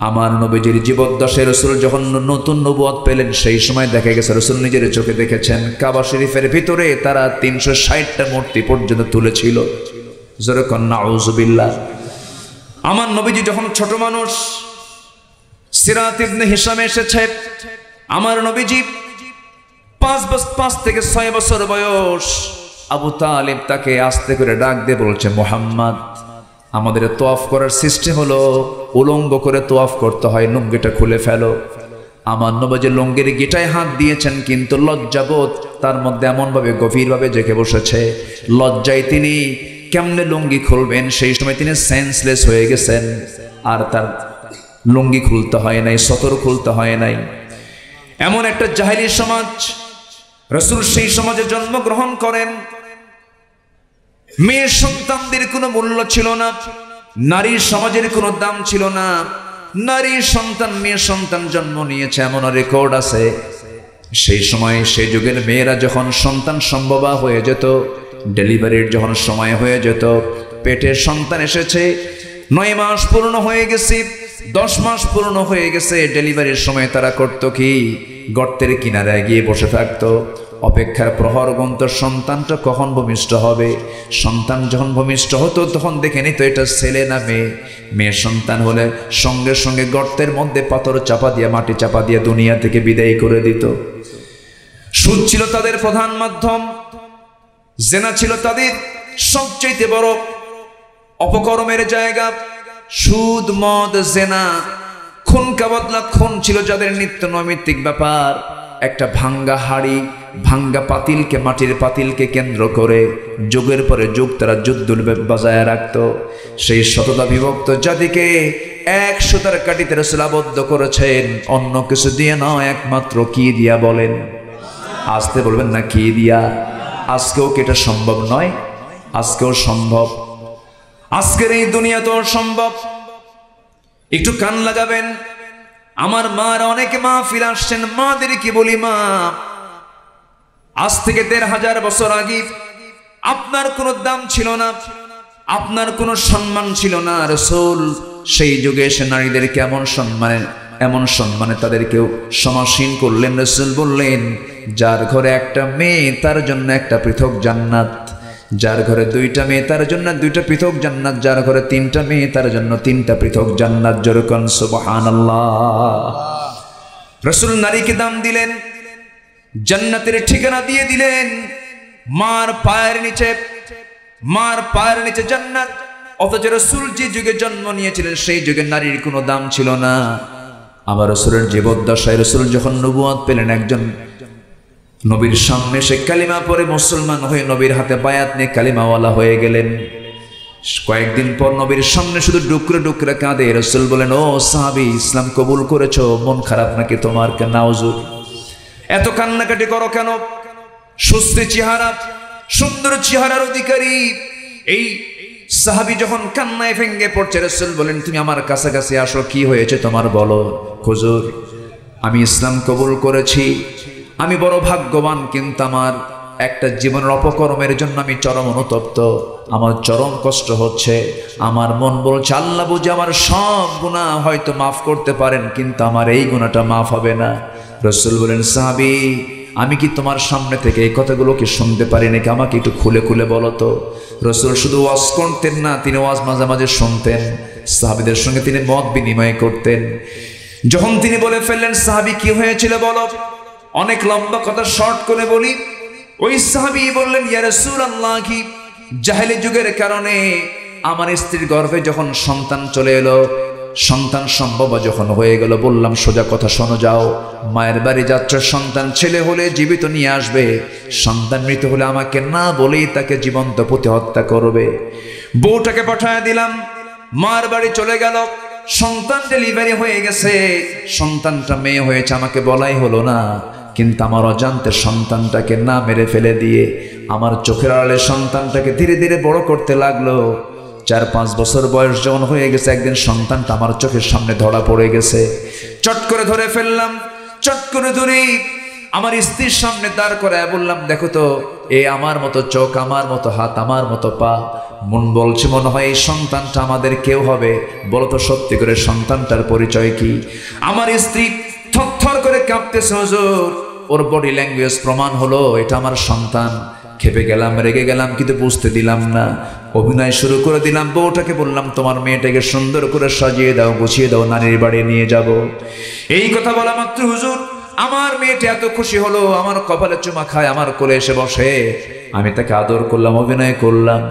আমার নবীজির জীবদ্দশায় রাসূল যখন নতুন নবুয়ত পেলেন, সেই সময় দেখা গেছে রাসূল নিজের চোখে দেখেছেন কাবা শরীফের ভিতরে তারা 360টা মূর্তি পর্যন্ত তুলেছিল। জোরে কন নাউজুবিল্লাহ। আমার নবীজি যখন ছোট মানুষ, সিরাত ইবনে হিশামে এসেছে, আমার নবীজি 5 থেকে 6 বছর বয়স। আবু তালিব তাকে আস্তে করে ডাক দিয়ে বলছে, মুহাম্মদ, আমাদের তোয়াফ করার সিস্টেম হলো উলঙ্গ করে তোয়াফ করতে হয়, লুঙ্গিটা খুলে ফেলো। আমার নবীজি লুঙ্গির গিটায় হাত দিয়েছেন, কিন্তু লজ্জাবোধ তার মধ্যে এমনভাবে গভীরভাবে জেগে বসেছে, লজ্জায় তিনি কেমনে লুঙ্গি খুলবেন, সেই সময় তিনি সেন্সলেস হয়ে গেছেন। আর তার লুঙ্গি খুলতে হয় নাই, সতর খুলতে হয় নাই। এমন একটা জাহেলি সমাজ, রাসূল সেই সমাজে জন্মগ্রহণ করেন। মেয়ে সন্তানদের কোনো মূল্য ছিল না, নারী সমাজের কোনো দাম ছিল না। নারী সন্তান, মেয়ে সন্তান জন্ম নিয়েছে এমন রেকর্ড আছে। সেই সময়, সেই যুগের মেয়েরা যখন সন্তান সম্ভবা হয়ে যেত, ডেলিভারির যখন সময় হয়ে যেত, পেটে সন্তান এসেছে, 9 মাস পূর্ণ হয়ে গেছে, 10 মাস পূর্ণ হয়ে গেছে, ডেলিভারির সময় তারা করত কি, গর্তের কিনারায় গিয়ে বসে থাকতো, অপেক্ষার প্রহর গুনত সন্তানটা কখন ভূমিষ্ঠ হবে। সন্তান যখন ভূমিষ্ঠ হতো তখন দেখে নিত এটা ছেলে না মেয়ে। মেয়ে সন্তান হলে সঙ্গে সঙ্গে গর্তের মধ্যে পাথর চাপা দিয়ে, মাটি চাপা দিয়ে দুনিয়া থেকে বিদায় করে দিত। সুদ ছিল তাদের প্রধান মাধ্যম, জেনা ছিল তাদের সবচেয়ে বড় অপকর্মের জায়গা। সুদ, মদ, জেনা, খুন কাবাতলা, খুন ছিল যাদের নিত্য নৈমিত্তিক ব্যাপার। একটা ভাঙ্গা হাড়ি, ভাঙ্গা পাতিলকে, মাটির পাতিলকে কেন্দ্র করে যুগের পরে যুগ তারা যুদ্ধ বাজায় রাখত। সেই শততা বিভক্ত জাতিকে 1 সুতার কাঠিতে রাসূল আবদ্ধ করেছেন, অন্য কিছু দিয়ে নয়, একমাত্র কি দিয়া বলেন? আসতে বলবেন না, কি দিয়া? আজকেও কি এটা সম্ভব নয়? আজকেও সম্ভব, আজকের এই দুনিয়াতেও সম্ভব। একটু কান লাগাবেন। আমার মার অনেকে মাহফিল আসছেন, মাদের কি বলি, মা, আজ থেকে 1500 বছর আগে আপনার কোনো দাম ছিল না, আপনার কোনো সম্মান ছিল না। রাসূল সেই যুগে এসে নারীদেরকে এমন সম্মানে তাদেরকেও সমাসীন করলেন। রাসূল বললেন, যার ঘরে একটা মেয়ে তার জন্য একটা পৃথক জান্নাত, যার ঘরে 2টা মেয়ে তার জন্য 2টা পৃথক জান্নাত, যার ঘরে 3টা মেয়ে তার জন্য 3টা পৃথক জান্নাত। জোরে কোন সুবহানাল্লাহ। রাসূল নারীকে দাম দিলেন, জান্নাতের ঠিকানা দিয়ে দিলেন। মার পায়ের নিচে জান্নাত। অথচ রাসূল যে যুগে জন্ম নিয়েছিলেন সেই যুগে নারীর কোনো দাম ছিল না। আবার রাসূলের জীবদ্দশায় রাসূল যখন নবুয়ত পেলেন, একজন নবীর সামনে সে কালিমা পড়ে মুসলমান হয়ে নবীর হাতে বায়াত নিয়ে কালিমাওয়ালা হয়ে গেলেন। কয়েকদিন পর নবীর সামনে শুধু ডুকরে ডুকরে কাঁদে। রাসূল বলেন, ও সাহাবী, ইসলাম কবুল করেছো, মন খারাপ নাকি তোমার? কেন নাউজুর, এত কান্নাকাটি করো কেন? সুস্থ চেহারা, সুন্দর চেহারার অধিকারী এই সাহাবী যখন কান্নায় ভেঙে পড়ছে, রাসূল বলেন, তুমি আমার কাছাকাছি আসো, কি হয়েছে তোমার বলো। হুজুর, আমি ইসলাম কবুল করেছি, আমি বড় ভাগ্যবান, কিন্তু আমার একটা জীবনের অপকর্মের জন্য আমি চরম অনুতপ্ত, আমার চরম কষ্ট হচ্ছে। আমার মন বলছে, আল্লাহ বুঝে আমার সব গুনাহ হয়তো মাফ করতে পারেন, কিন্তু আমার এই গুনাহটা মাফ হবে না। রাসূল বলেন, সাহাবী, আমি কি তোমার সামনে থেকে এই কথাগুলো কি শুনতে পারি নাকি? আমাকে একটু খুলে খুলে বলো তো। রাসূল শুধু ওয়াজ করতেন না, তিনি ওয়াজ মাঝে মাঝে শুনতেন, সাহাবীদের সঙ্গে তিনি মত বিনিময় করতেন। যখন তিনি বলে ফেললেন, সাহাবী কি হয়েছিল বলো, অনেক লম্বা কথা শর্ট করে বলি। ওই সাহাবী বললেন, ইয়া রাসূলুল্লাহ, কি জাহেলি যুগের কারণে আমার স্ত্রীর গর্ভে যখন সন্তান চলে এলো, সন্তান সম্ভব যখন হয়ে গেল, বললাম সোজা কথা শোনো, যাও মায়ের বাড়ি যাত্রা, সন্তান ছেলে হলে জীবিত নিয়ে আসবে, সন্তান মৃত হলে আমাকে না বলেই তাকে জীবন্ত পুঁতে হত্যা করবে। বউটাকে পাঠায় দিলাম, মার বাড়ি চলে গেল। সন্তান ডেলিভারি হয়ে গেছে, সন্তানটা মেয়ে হয়েছে, আমাকে বলাই হলো না। কিন্তু আমার অজান্তে সন্তানটাকে না মেরে ফেলে দিয়ে আমার চোখের আড়ালে সন্তানটাকে ধীরে ধীরে বড় করতে লাগলো। 4-5 বছর বয়স যখন হয়ে গেছে, একদিন সন্তানটা আমার চোখের সামনে ধরা পড়ে গেছে। চট করে ধরে ফেললাম, চট করে ধরে আমার স্ত্রীর সামনে দাঁড় করায় বললাম, দেখো তো, এ আমার মতো চোখ, আমার মতো হাত, আমার মতো পা। মন বলছে মনে হয় এই সন্তানটা আমাদের কেউ হবে। বলো তো সত্যি করে সন্তানটার পরিচয় কি? আমার স্ত্রী থরথর করে কাঁপতেছে, হুজুর। ওর বডি ল্যাঙ্গুয়েজ প্রমাণ হলো এটা আমার সন্তান। খেপে গেলাম, রেগে গেলাম, কিন্তু বুঝতে দিলাম না। অভিনয় শুরু করে দিলাম। বউটাকে বললাম, তোমার মেয়েটাকে সুন্দর করে সাজিয়ে দাও, গুছিয়ে দাও, নানির বাড়ি নিয়ে যাব। এই কথা বলা মাত্র হুজুর আমার মেয়েটা এত খুশি হলো, আমার কপালে চুমা খায়, আমার কোলে এসে বসে। আমি তাকে আদর করলাম, অভিনয় করলাম।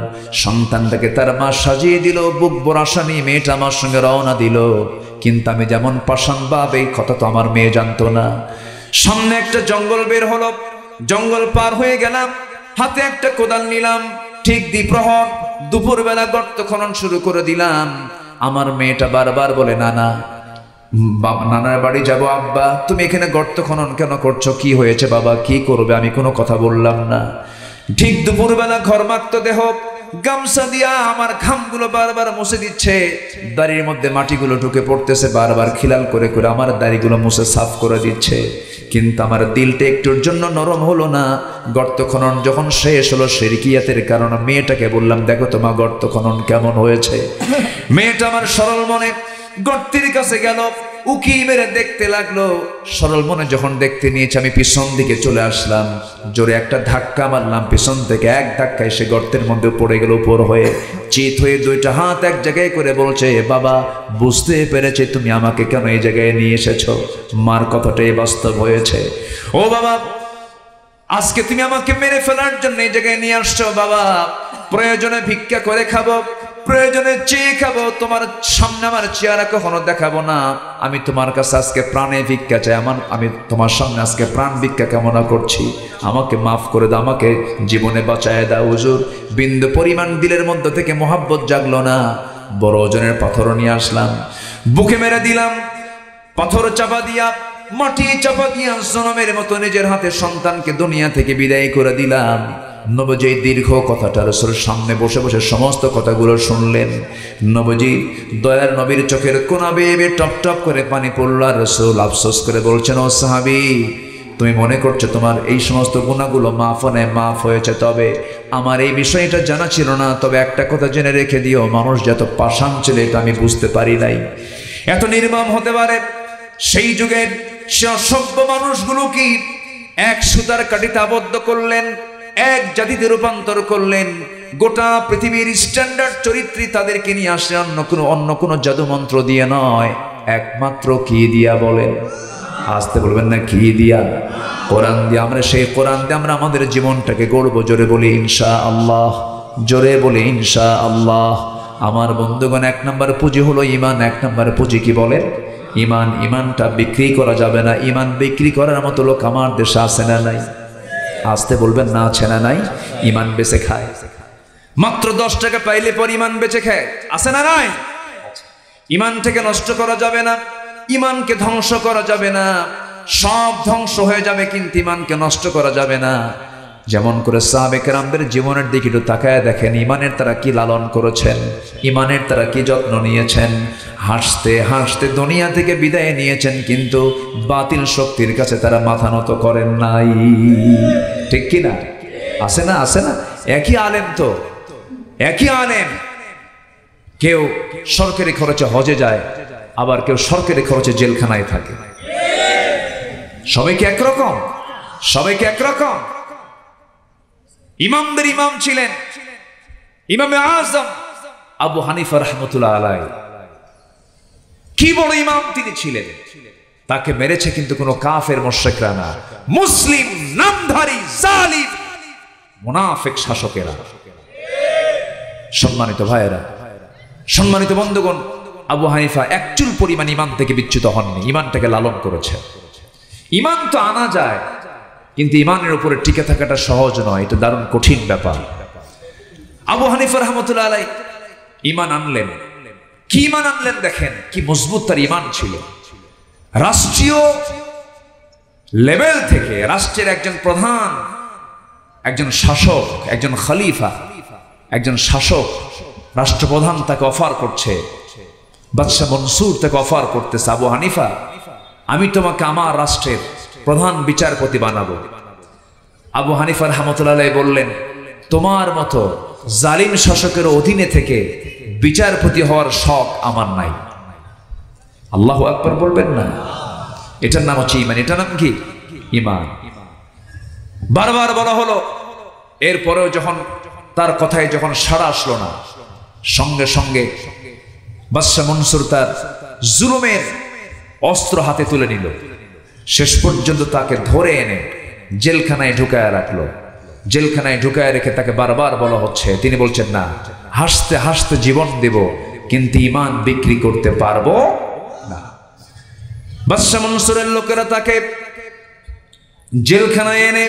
সন্তানটাকে তার মা সাজিয়ে দিল, বুক ভরা আশা নিয়ে মেয়েটা আমার সঙ্গে রওনা দিল। কিন্তু আমি যেমন পাষাণ বাপ, এই কথা তো আমার মেয়ে জানতো না। সামনে একটা জঙ্গল বের হলো, জঙ্গল পার হয়ে গেলাম, হাতে একটা কোদাল নিলাম। ঠিক দ্বিপ্রহর দুপুরবেলা গর্ত খনন শুরু করে দিলাম। আমার মেয়েটা বারবার বলে, নানা, নানার বাড়ি যাব। আব্বা, তুমি এখানে গর্ত খনন কেন করছো? কি হয়েছে বাবা, কি করবে? আমি কোনো কথা বললাম না। ঠিক দুপুরবেলা ঘর্মাক্ত দেহ, গামছা দিয়া আমার ঘামগুলো বারবার মুছে দিচ্ছে। দাড়ির মধ্যে মাটিগুলো ঢুকে পড়তেছে, বারবার খিলাল করে করে আমার দাড়িগুলো মুছে সাফ করে দিচ্ছে। কিন্তু আমার দিলটা একটুর জন্য নরম হলো না। গর্ত খনন যখন শেষ হলো, শিরকিয়াতের কারণে মেয়েটাকে বললাম, দেখো তোমার গর্ত খনন কেমন হয়েছে। মেয়েটা আমার সরল মনে গর্তের কাছে গেল, উকি মেরে দেখতে লাগলো। সরল মনে যখন দেখতে নিয়েছে, আমি পিছন দিকে চলে আসলাম। জোরে একটা ধাক্কা মারলাম পিছন থেকে, এক ধাক্কায় সে গর্তের মধ্যে পড়ে গেল উপর হয়ে। চিত হয়ে দুইটা হাত এক জায়গায় করে বলছে, বাবা, বুঝতে পেরেছে তুমি আমাকে কেন এই জায়গায় নিয়ে এসেছো। মার কথাটাই বাস্তব হয়েছে। ও বাবা, আজকে তুমি আমাকে মেরে ফেলার জন্য এই জায়গায় নিয়ে আসছো। বাবা, প্রয়োজনে ভিক্ষা করে খাবো, প্রয়োজনে চেয়ে খাবো, তোমার সামনে আমার চেহারা কখনো দেখাবো না। আমি তোমার কাছে আজকে প্রাণে ভিক্ষা চাই। আমি তোমার সামনে আজকে প্রাণ ভিক্ষা কামনা করছি। আমাকে মাফ করে দাও, আমাকে জীবনে বাঁচায় দাও হুজুর। বিন্দু পরিমাণ দিলের মধ্যে থেকে মোহাব্বত জাগলো না। বড় ওজনের পাথর নিয়ে আসলাম, বুকে মেরে দিলাম। পাথর চাপা দিয়া, মাটি চাপা দিয়া জনমের মতো নিজের হাতে সন্তানকে দুনিয়া থেকে বিদায় করে দিলাম। নবজি দীর্ঘ কথাটা রাসূলের সামনে বসে বসে সমস্ত কথাগুলো শুনলেন। নবজি দয়ার নবীর চোখের কোনা বেয়ে টপ টপ করে পানি পড়ল। আর রাসূল আফসোস করে বলছেন, ও সাহাবী, তুমি মনে করছো তোমার এই সমস্ত গুনাহগুলো মাফ হয়েছে, তবে আমার এই বিষয়টা জানা ছিল না। তবে একটা কথা জেনে রেখে দিও, মানুষ যত পাষাণ ছিল এটা আমি বুঝতে পারি নাই, এত নির্মম হতে পারে। সেই যুগের সে অসভ্য মানুষগুলো কি এক সুতার কাঠিতে আবদ্ধ করলেন, এক জাতিতে রূপান্তর করলেন। গোটা পৃথিবীর স্ট্যান্ডার্ড চরিত্রী তাদেরকে নিয়ে আসে অন্য কোনো জাদু মন্ত্র দিয়ে নয়, একমাত্র কি দিয়া বলেন? আসতে বলবেন না, কি দিয়া? কোরআন দিয়ে। আমরা সেই কোরআন দিয়ে আমরা আমাদের জীবনটাকে গড়বো। জোরে বলি ইনশাআল্লাহ, জোরে বলি ইনশাআল্লাহ। আমার বন্ধুগণ, 1 নম্বর পুঁজি হলো ঈমান। 1 নম্বর পুঁজি কি বলেন? ঈমান। ঈমানটা বিক্রি করা যাবে না। ঈমান বিক্রি করার মতো লোক আমার দেশে আছে না নাই? আসতে বলবেন না, আছে না নাই? ঈমান বেচে খায়, মাত্র 10 টাকা পাইলে পর ঈমান বেচে খায়, আছে না নাই? ঈমানটাকে নষ্ট করা যাবে না, ঈমানকে ধ্বংস করা যাবে না। সব ধ্বংস হয়ে যাবে, কিন্তু ঈমানকে নষ্ট করা যাবে না। যেমন করে সাহাবে কেরামদের জীবনের দিকে একটু তাকায় দেখেন, ঈমানের তারা কি লালন করেছেন, ঈমানের তারা কি যত্ন নিয়েছেন। হাসতে হাসতে দুনিয়া থেকে বিদায় নিয়েছেন, কিন্তু বাতিল শক্তির কাছে তারা মাথা নত করেন নাই। ঠিক কি না? আছে না? আছে না? একই আলেম তো, একই আলেম। কেউ সরকারি খরচে হজে যায়, আবার কেউ সরকারি খরচে জেলখানায় থাকে। সবাইকে একরকম? সবাইকে একরকম? ইমামদের ইমাম ছিলেন ইমামে আজম আবু হানিফা রাহমাতুল্লাহ আলাইহি। কি বড় ইমাম তিনি ছিলেন। তাকে মেরেছে কিন্তু কোনো কাফের মুশরিকরা না, মুসলিম নামধারী জালিম মুনাফিক শাসকেরা। সম্মানিত ভাইয়েরা, সম্মানিত বন্ধুগণ, আবু হানিফা একচুল পরিমাণ ঈমান থেকে বিচ্যুত হননি, ঈমানটাকে লালন করেছেন। ঈমান তো আনা যায়, কিন্তু ঈমানের উপরে টিকে থাকাটা সহজ নয়, এটা দারুণ কঠিন ব্যাপার। আবু হানিফা রাহমাতুল্লাহ আলাইহি ঈমান আনলেন। কি ঈমান আনলেন দেখেন, কি মজবুত তার ঈমান ছিল। রাষ্ট্রীয় লেভেল থেকে রাষ্ট্রের একজন প্রধান, একজন শাসক, একজন খলিফা, একজন শাসক, রাষ্ট্রপ্রধান তাকে অফার করছে, বাদশাহ মনসুর তাকে অফার করতেছে, আবু হানিফা আমি তোমাকে আমার রাষ্ট্রের প্রধান বিচারপতি বানাবো। আবু হানিফা রাহমাতুল্লাহ আলাইহি বললেন, তোমার মতো জালিম শাসকের অধীনে থেকে বিচারপতি হওয়ার শখ আমার নাই। আল্লাহু আকবার বলবেন না? এটার নাম হচ্ছে ঈমান। এটার নাম কি? ঈমান। বারবার বলা হলো, এরপরেও যখন তার কথায় যখন সাড়া আসলো না, সঙ্গে সঙ্গে বাদশাহ মনসুর তার জুলুমের অস্ত্র হাতে তুলে নিল। শেষ পর্যন্ত তাকে ধরে এনে জেলখানায় ঢুকায় রাখলো। জেলখানায় ঢুকায় রেখে তাকে বারবার বলা হচ্ছে, তিনি বলছেন না, হাসতে হাসতে জীবন দেব কিন্তু ঈমান বিক্রি করতে পারবো না। বাদশাহ মনসুরের লোকেরা তাকে জেলখানায় এনে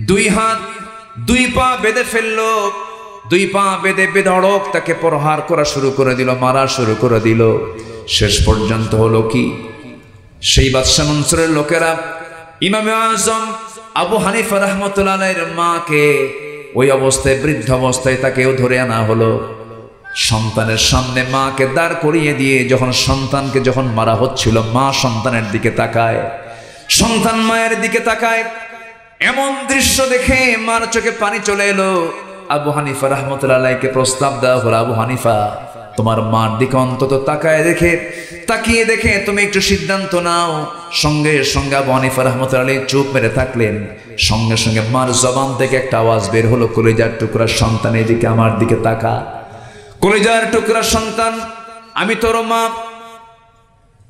2 হাত 2 পা বেঁধে ফেললো। 2 পা বেঁধে বেধড়ক তাকে প্রহার করা শুরু করে দিল, মারা শুরু করে দিল। শেষ পর্যন্ত হলো কি, সেই বাদশাহ মনসুরের লোকেরা ইমামে আজম আবু হানিফা রাহমাতুল্লাহ আলাইহির মাকে ওই অবস্থায়, বৃদ্ধ অবস্থায় তাকেও ধরে আনা হলো। সন্তানের সামনে মাকে দাঁড় করিয়ে দিয়ে যখন সন্তানকে যখন মারা হচ্ছিল, মা সন্তানের দিকে তাকায়, সন্তান মায়ের দিকে তাকায়। এমন দৃশ্য দেখে মার চোখে পানি চলে এলো। আবু হানিফা রাহমাতুল্লাহ আলাইহিকে প্রস্তাব দেওয়া হলো, আবু হানিফা তোমার মার দিকে অন্তত তাকিয়ে দেখে তুমি একটু সিদ্ধান্ত নাও। সঙ্গে সঙ্গে আবু হানিফা রাহমাতুল্লাহ আলাইহি চুপ মেরে থাকলেন। সঙ্গে সঙ্গে মার জবান থেকে একটা আওয়াজ বের হলো, কলিজার টুকরা সন্তান এদিকে আমার দিকে তাকা। কলিজার টুকরা সন্তান, আমি তোর মা,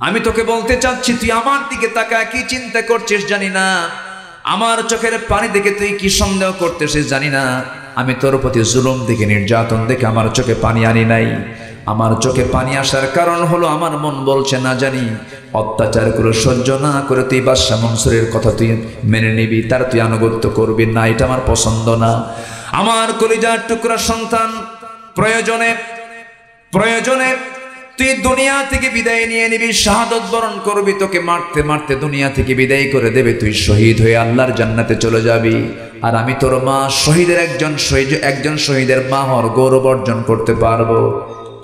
আমি তোকে বলতে চাচ্ছি তুই আমার দিকে তাকা। কি চিন্তা করছিস জানি না, আমার চোখের পানি দেখে তুই কি সন্দেহ করতেছিস জানি না। আমি তোর প্রতি জুলুম দেখে, নির্যাতন দেখে আমার চোখে পানি আনি নাই। আমার চোখে পানি আসার কারণ হলো আমার মন বলছে না জানি অত্যাচার করে সহ্য না করে তুই বাদশাহ মনসুরের কথা তুই মেনে নিবি, তার তুই আনুগত্য করবি না, এটা আমার পছন্দ না। আমার কলিজার টুকরা সন্তান, প্রয়োজনে তুই দুনিয়া থেকে বিদায় নিয়ে নিবি, শাহাদত বরণ করবি, তোকে মারতে মারতে দুনিয়া থেকে বিদায় করে দেবে, তুই শহীদ হয়ে আল্লাহর জান্নাতে চলে যাবি। আর আমি তোর মা, একজন শহীদের মা হওয়ার গৌরব অর্জন করতে পারবো।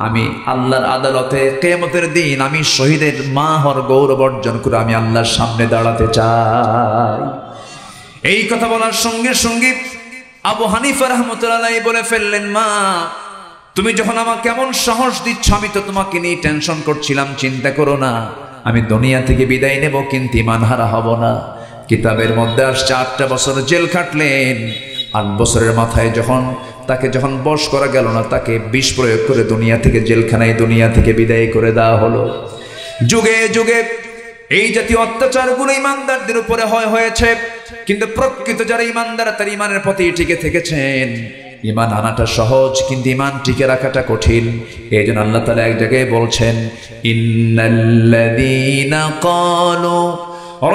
আমি আল্লাহর আদালতে কিয়ামতের দিন আমি শহীদের মা হওয়ার গৌরব অর্জন করে আমি আল্লাহর সামনে দাঁড়াতে চাই। এই কথা বলার সঙ্গে সঙ্গে আবু হানিফা রাহমাতুল্লাহ আলাইহি বলে ফেললেন, মা তুমি যখন আমাকে কেমন সাহস দিচ্ছ, আমি তো তোমাকে নিয়ে টেনশন করছিলাম, চিন্তা করো না, আমি দুনিয়া থেকে বিদায় নেব কিন্তু ঈমান হারা হব না। কিতাবের মধ্যে আসছে 8টা বছর জেল খাটলেন। 8 বছরের মাথায় তাকে যখন বশ করা গেল না, তাকে বিষ প্রয়োগ করে জেলখানায় দুনিয়া থেকে বিদায় করে দেওয়া হলো। যুগে যুগে এই জাতীয় অত্যাচারগুলো ইমানদারদের উপরে হয়েছে, কিন্তু প্রকৃত যারা ইমানদার তার ইমানের প্রতি টিকে থেকেছেন। ঈমান আনাটা সহজ, কিন্তু ঈমান টিকে রাখাটা কঠিন। এই জন্য আল্লাহ তাআলা এক জায়গায় বলছেন, ইন্নাল্লাযীনা ক্বালু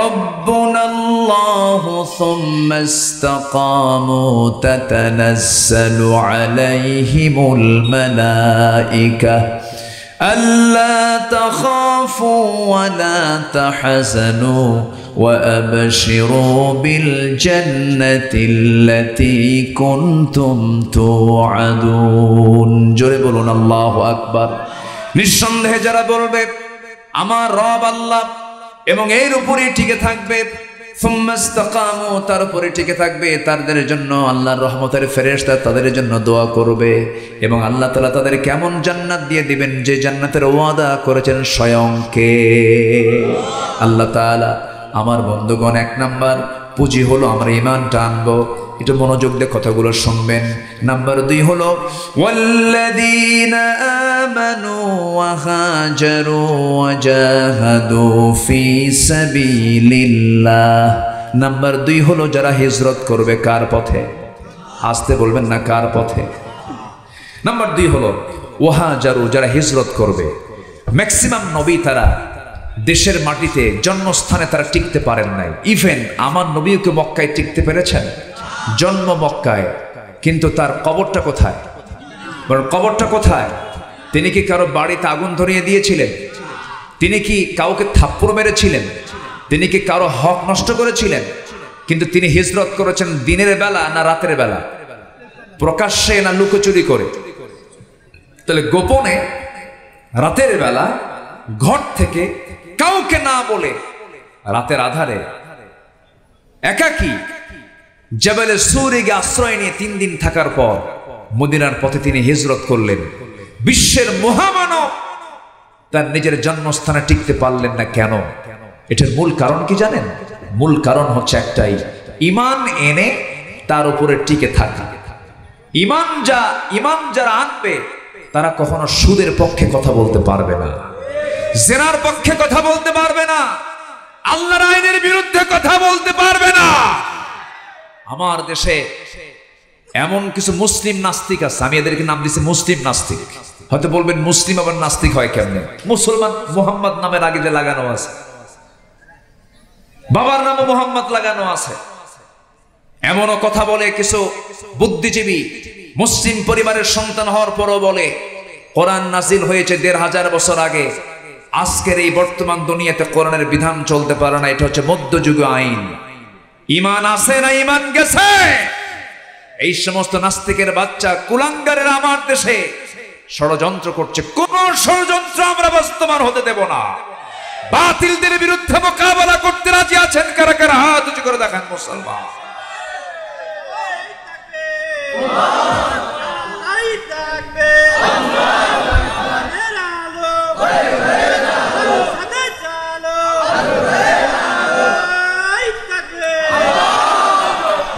রাব্বুনাল্লাহু সুম্মা ইসতাকামু তাতানাজ্জালু আলাইহিমুল মালায়েকা আল্লা তাখাফু ওয়া লা তাহজানু وأبشروا بالجنة التي كنتم توعدون। জোরে বলুন আল্লাহু আকবার। নিঃসন্দেহে যারা বলবে আমার রব আল্লাহ এবং এর উপরে টিকে থাকবে, সুম্মা ইসতাকামু, তার উপরে টিকে থাকবে, তাদের জন্য আল্লাহর রহমতের ফেরেশতা তাদের জন্য দোয়া করবে এবং আল্লাহ তাআলা তাদের কেমন জান্নাত দিয়ে দিবেন, যে জান্নাতের ওয়াদা করেছেন স্বয়ং কে? আল্লাহ তাআলা। আমার বন্ধুগণ, 1 নাম্বার পুঁজি হলো আমরা ঈমানটা আনবো। একটু মনোযোগ দিয়ে কথাগুলো শুনবেন। নাম্বার 2 হলো ওয়াল্লাযীনা আমানু ওয়া হাজারু ওয়া জাহাদু ফি সাবিলিল্লাহ। নাম্বার 2 হলো যারা হিজরত করবে। কার পথে? আসতে বলবেন না, কার পথে? নাম্বার 2 হলো ওয়া হাজারু, যারা হিজরত করবে। ম্যাক্সিমাম নবী তারা দেশের মাটিতে জন্মস্থানে তারা টিকতে পারেন নাই। ইভেন আমার নবীকে মক্কায় টিকতে পেরেছেন, জন্ম মক্কায়, কিন্তু তার কবরটা কোথায়? কবরটা কোথায়? তিনি কি কারো বাড়িতে আগুন ধরিয়ে দিয়েছিলেন? তিনি কি কাউকে থাপ্পড় মেরেছিলেন? তিনি কি কারো হক নষ্ট করেছিলেন? কিন্তু তিনি হিজরত করেছেন দিনের বেলা না রাতের বেলা, প্রকাশ্যে না লুকোচুরি করে? তাহলে গোপনে রাতের বেলা ঘর থেকে কাউকে না বলে রাতের আধারে একাকী জবেলে সূরে গিয়ে আশ্রয় নিয়ে 3 দিন থাকার পর মদিনার পথে তিনি হিজরত করলেন। বিশ্বের মহামানব তার নিজের জন্মস্থানে টিকতে পারলেন না কেন? এটার মূল কারণ কি জানেন? মূল কারণ হচ্ছে একটাই, ঈমান এনে তার উপরে টিকে থাকা। ঈমান যারা আনবে তারা কখনো সুদের পক্ষে কথা বলতে পারবে না, জিনার পক্ষে কথা বলতে পারবে না, আল্লাহর আইনের বিরুদ্ধে কথা বলতে পারবে না। আমার দেশে এমন কিছু মুসলিম নাস্তিক আছে, আমি এদেরকে নাম দিচ্ছি মুসলিম নাস্তিক। হয়তো বলবেন মুসলিম আবার নাস্তিক হয় কেমনে? মুসলমান মুহাম্মদ নামের আগে যে লাগানো আছে, বাবার নামও মোহাম্মদ লাগানো আছে। এমনও কথা বলে কিছু বুদ্ধিজীবী, মুসলিম পরিবারের সন্তান হওয়ার পরও বলে কোরআন নাজিল হয়েছে 1500 বছর আগে, আজকের এই বর্তমান দুনিয়াতে কোরআনের বিধান চলতে পারে না, এটা হচ্ছে মধ্যযুগীয় আইন। ঈমান আছে না ঈমান গেছে? এই সমস্ত নাস্তিকের বাচ্চা কুলাঙ্গারের আমার দেশে ষড়যন্ত্র করছে। কোন ষড়যন্ত্র আমরা বাস্তবায়ন হতে দেব না। বাতিলদের বিরুদ্ধে মোকাবেলা করতে রাজি আছেন কারা কারা? হাত উঁচু করে দেখান মুসলমান।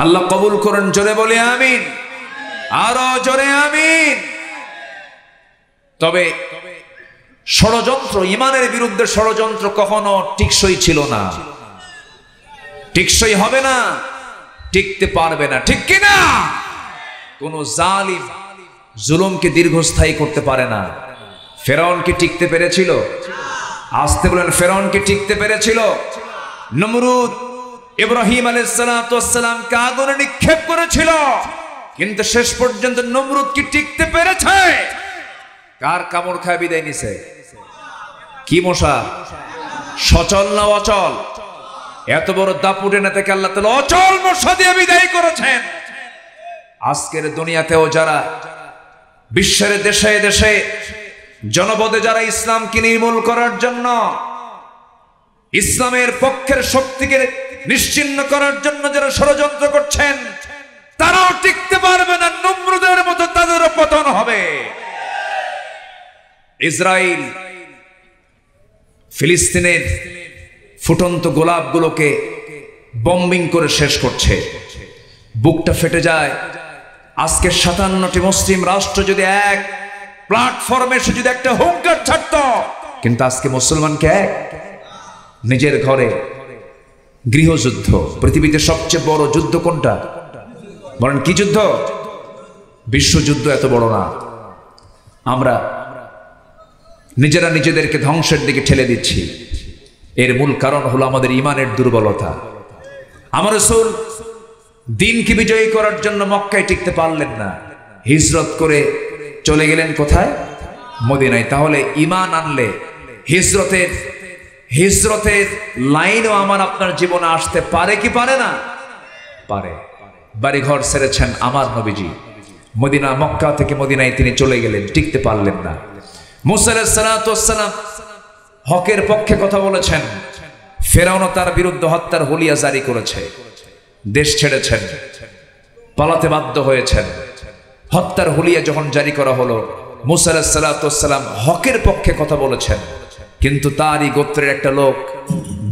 আল্লাহ কবুল করেন, জোরে বলে আমিন, আরো জোরে আমিন। তবে ষড়যন্ত্র, ঈমানের বিরুদ্ধে ষড়যন্ত্র কখনো টিকসই ছিল না, টিকসই হবে না, টিকতে পারবে না, ঠিক কিনা? কোন জালিম জুলুমকে দীর্ঘস্থায়ী করতে পারে না। ফেরাউন কি টিকতে পেরেছিল? আসতে বলেন, ফেরাউন কি টিকতে পেরেছিল? নমরুদ ইব্রাহিম আলাইহিস সালাতু ওয়াস সালামকে আগুনে নিক্ষেপ করেছিল, কিন্তু শেষ পর্যন্ত নমরুদ কি টিকতে পেরেছে? কার কামড় খায় বিদায় নিছে? কি মশা? সচল না অচল? এত বড় দাপুটে নেতাকে আল্লাহ তাআলা অচল মশা দিয়ে বিদায় করেছেন। আজকের দুনিয়াতেও যারা বিশ্বের দেশে দেশে জনপদে যারা ইসলামকে নির্মূল করার জন্য, ইসলামের পক্ষের শক্তিকে নিশ্চিহ্ন করার জন্য যারা ষড়যন্ত্র করছেন, তারাও টিকতে পারবে না। নমরুদের মতো তাদেরও পতন হবে। ইসরায়েল ফিলিস্তিনের ফুটন্ত গোলাপগুলোকে বম্বিং করে শেষ করছে, বুকটা ফেটে যায়। আজকে 57টি মুসলিম রাষ্ট্র যদি এক প্ল্যাটফর্মে এসে যদি একটা হুঙ্কার ছাড়ত, কিন্তু আজকে মুসলমানকে এক নিজের ঘরে গৃহযুদ্ধ। পৃথিবীতে সবচেয়ে বড় যুদ্ধ কোনটা বলেন? কি যুদ্ধ? বিশ্বযুদ্ধ এত বড় না। আমরা নিজেরা নিজেদেরকে ধ্বংসের দিকে ঠেলে দিচ্ছি। এর মূল কারণ হলো আমাদের ঈমানের দুর্বলতা। আমার রাসূল দিনকে বিজয়ী করার জন্য মক্কায় টিকতে পারলেন না, হিজরত করে চলে গেলেন কোথায়? মদিনায়। তাহলে ঈমান আনলে হিজরতের লাইনও আমার আপনার জীবনে আসতে পারে কি পারে না? পারে। বাড়িঘর ছেড়েছেন আমার নবীজি, মদিনা, মক্কা থেকে মদিনায় তিনি চলে গেলেন, টিকতে পারলেন না। মুসা আলাইহিস সালাতু ওয়াস সালাম হকের পক্ষে কথা বলেছেন, ফেরাউনও তার বিরুদ্ধে হত্যার হুলিয়া জারি করেছে, দেশ ছেড়েছেন, পালাতে বাধ্য হয়েছেন। হত্যার হুলিয়া যখন জারি করা হলো, মুসা আলাইহিস সালাতু ওয়াস সালাম হকের পক্ষে কথা বলেছেন, কিন্তু তারই গোত্রের একটা লোক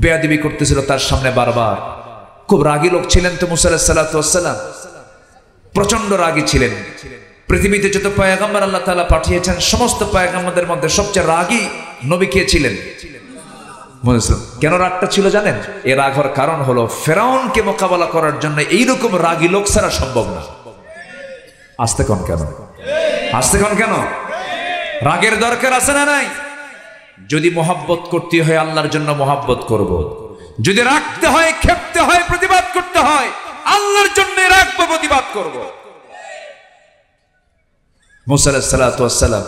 বেয়াদবি করতেছিল তার সামনে বারবার। খুব রাগী লোক ছিলেন তো মুসা আলাইহিস সালাতু ওয়াস সালাম, প্রচন্ড রাগী ছিলেন। পৃথিবীতে যত পয়গম্বর আল্লাহ তাআলা পাঠিয়েছেন, সমস্ত পয়গম্বরদের মধ্যে সবচেয়ে রাগী নবী কে ছিলেন? কেন রাগটা ছিল জানেন? এর রাগ হওয়ার কারণ হলো ফেরাউনকে মোকাবেলা করার জন্য এইরকম রাগী লোক ছাড়া সম্ভব না। আসতে কোন কেন? আসতে কোন কেন? রাগের দরকার আছে না নাই? যদি মোহাব্বত করতে হয় আল্লাহর জন্য মোহাব্বত করব, যদি রাখতে হয়, ক্ষেপতে হয়, প্রতিবাদ করতে হয়, আল্লাহর জন্য রাখবো, প্রতিবাদ করব। মুসা আলাইহিস সালাতু ওয়াস সালাম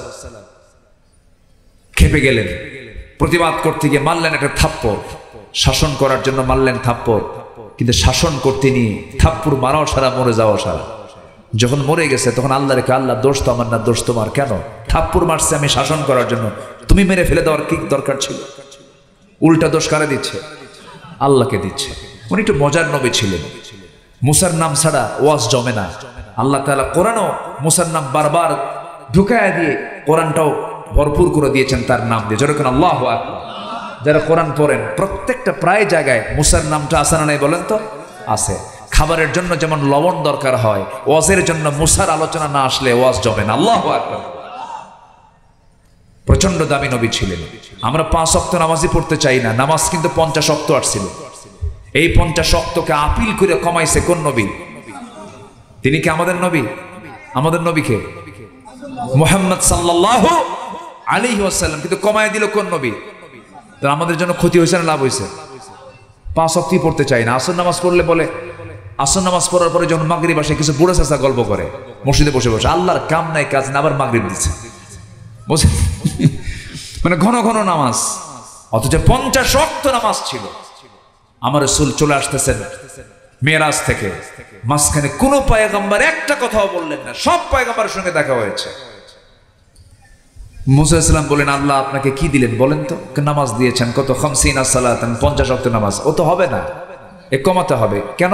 খেপে গেলেন, প্রতিবাদ করতে গিয়ে মারলেন একটা থাপ্পড়। শাসন করার জন্য মারলেন থাপ্পড়, কিন্তু শাসন করতে নিয়ে থাপ্পড় মারাও সারা, মরে যাওয়া সারা। যখন মরে গেছে তখন আল্লাহ রেখে, আল্লাহ দোষ তো আমার না, দোষ তোমার। কেন? থাপ্পড় মারছে আমি শাসন করার জন্য, তুমি মেরে ফেলে দেওয়ার কি দরকার ছিল? উল্টা দোষ কারে দিচ্ছে? আল্লাহকে দিচ্ছে। উনি একটু মজার নবী ছিলেন। মুসার নাম ছাড়া ওয়াজ জমে না। আল্লাহ তাআলা কোরআনও মুসার নাম বারবার ঢুকায়া দিয়ে কোরআনটাও ভরপুর করে দিয়েছেন তার নাম দিয়ে। যেরকম আল্লাহু আকবার। যারা কোরআন পড়েন প্রত্যেকটা প্রায় জায়গায় মুসার নামটা আছে না নাই বলেন তো? আছে। খাবারের জন্য যেমন লবণ দরকার হয়, ওয়াজের জন্য মুসার আলোচনা না আসলে ওয়াজ জমে না। আল্লাহু আকবার। প্রচন্ড দামি নবী ছিলেন। আমরা 5 ওয়াক্ত নামাজই পড়তে চাই না, নামাজ কিন্তু 50 ওয়াক্ত আসছিল। এই 50 ওয়াক্তকে আপিল করে কমাইছে কোন নবী? তিনি কি আমাদের নবী? আমাদের নবীকে মুহাম্মদ সাল্লাল্লাহু আলাইহি ওয়াসাল্লাম, কিন্তু কমায় দিল কোন নবী? তো আমাদের জন্য ক্ষতি হয়েছে না লাভ হয়েছে? 5 ওয়াক্তই পড়তে চাই না। আসর নামাজ পড়লে বলে, আসর নামাজ পড়ার পরে যখন মাগরিব আসে কিছু বুড়া চাচা গল্প করে মসজিদে বসে বসে, আল্লাহর কাম নাই কাজ না, আবার মাগরিব দিচ্ছে। বুঝলেন? মানে ঘন ঘন নামাজ, অথচ 50 ওয়াক্ত নামাজ ছিল। আমার রাসূল চলে আসতেছেন মেরাজ থেকে, মাঝখানে কোন পয়গম্বর একটা কথাও বললেন না, সব পয়গম্বরের সঙ্গে দেখা হয়েছে। মুসা আলাইহিস সালাম বলেন, আল্লাহ আপনাকে কি দিলেন বলেন তো? নামাজ দিয়েছেন। কত? 50 সালাতান, 50 ওয়াক্ত নামাজ। ও তো হবে না, এ কমাতে হবে। কেন?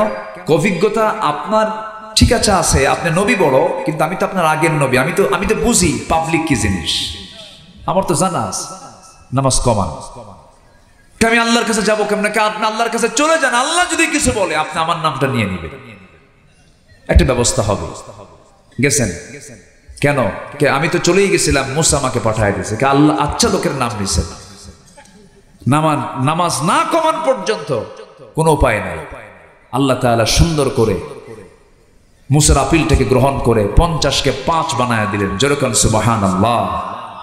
অভিজ্ঞতা আপনার ঠিক আছে, আছে, আপনি নবী বড়, কিন্তু আমি তো আপনার আগের নবী, আমি তো বুঝি পাবলিক কি জিনিস, আমার তো জানা আছে। নামাজ কমান। আমি আল্লাহর কাছে যাবো কেমন? আপনি আল্লাহর কাছে চলে যান, আল্লাহ যদি কিছু বলে আপনি আমার নামটা নিয়ে নেবেন, একটা ব্যবস্থা হবে। গেছেন কেন? আমি তো চলেই গেছিলাম, মুসা আমাকে পাঠায় দিয়েছে। আল্লাহ আচ্ছা লোকের নাম নিয়েছেন। নামাজ না কমান পর্যন্ত কোনো উপায় নাই। আল্লাহ তাআলা সুন্দর করে মুসার আপিলটাকে গ্রহণ করে 50কে 5 বানায় দিলেন। যেরকম সুবহানাল্লাহ।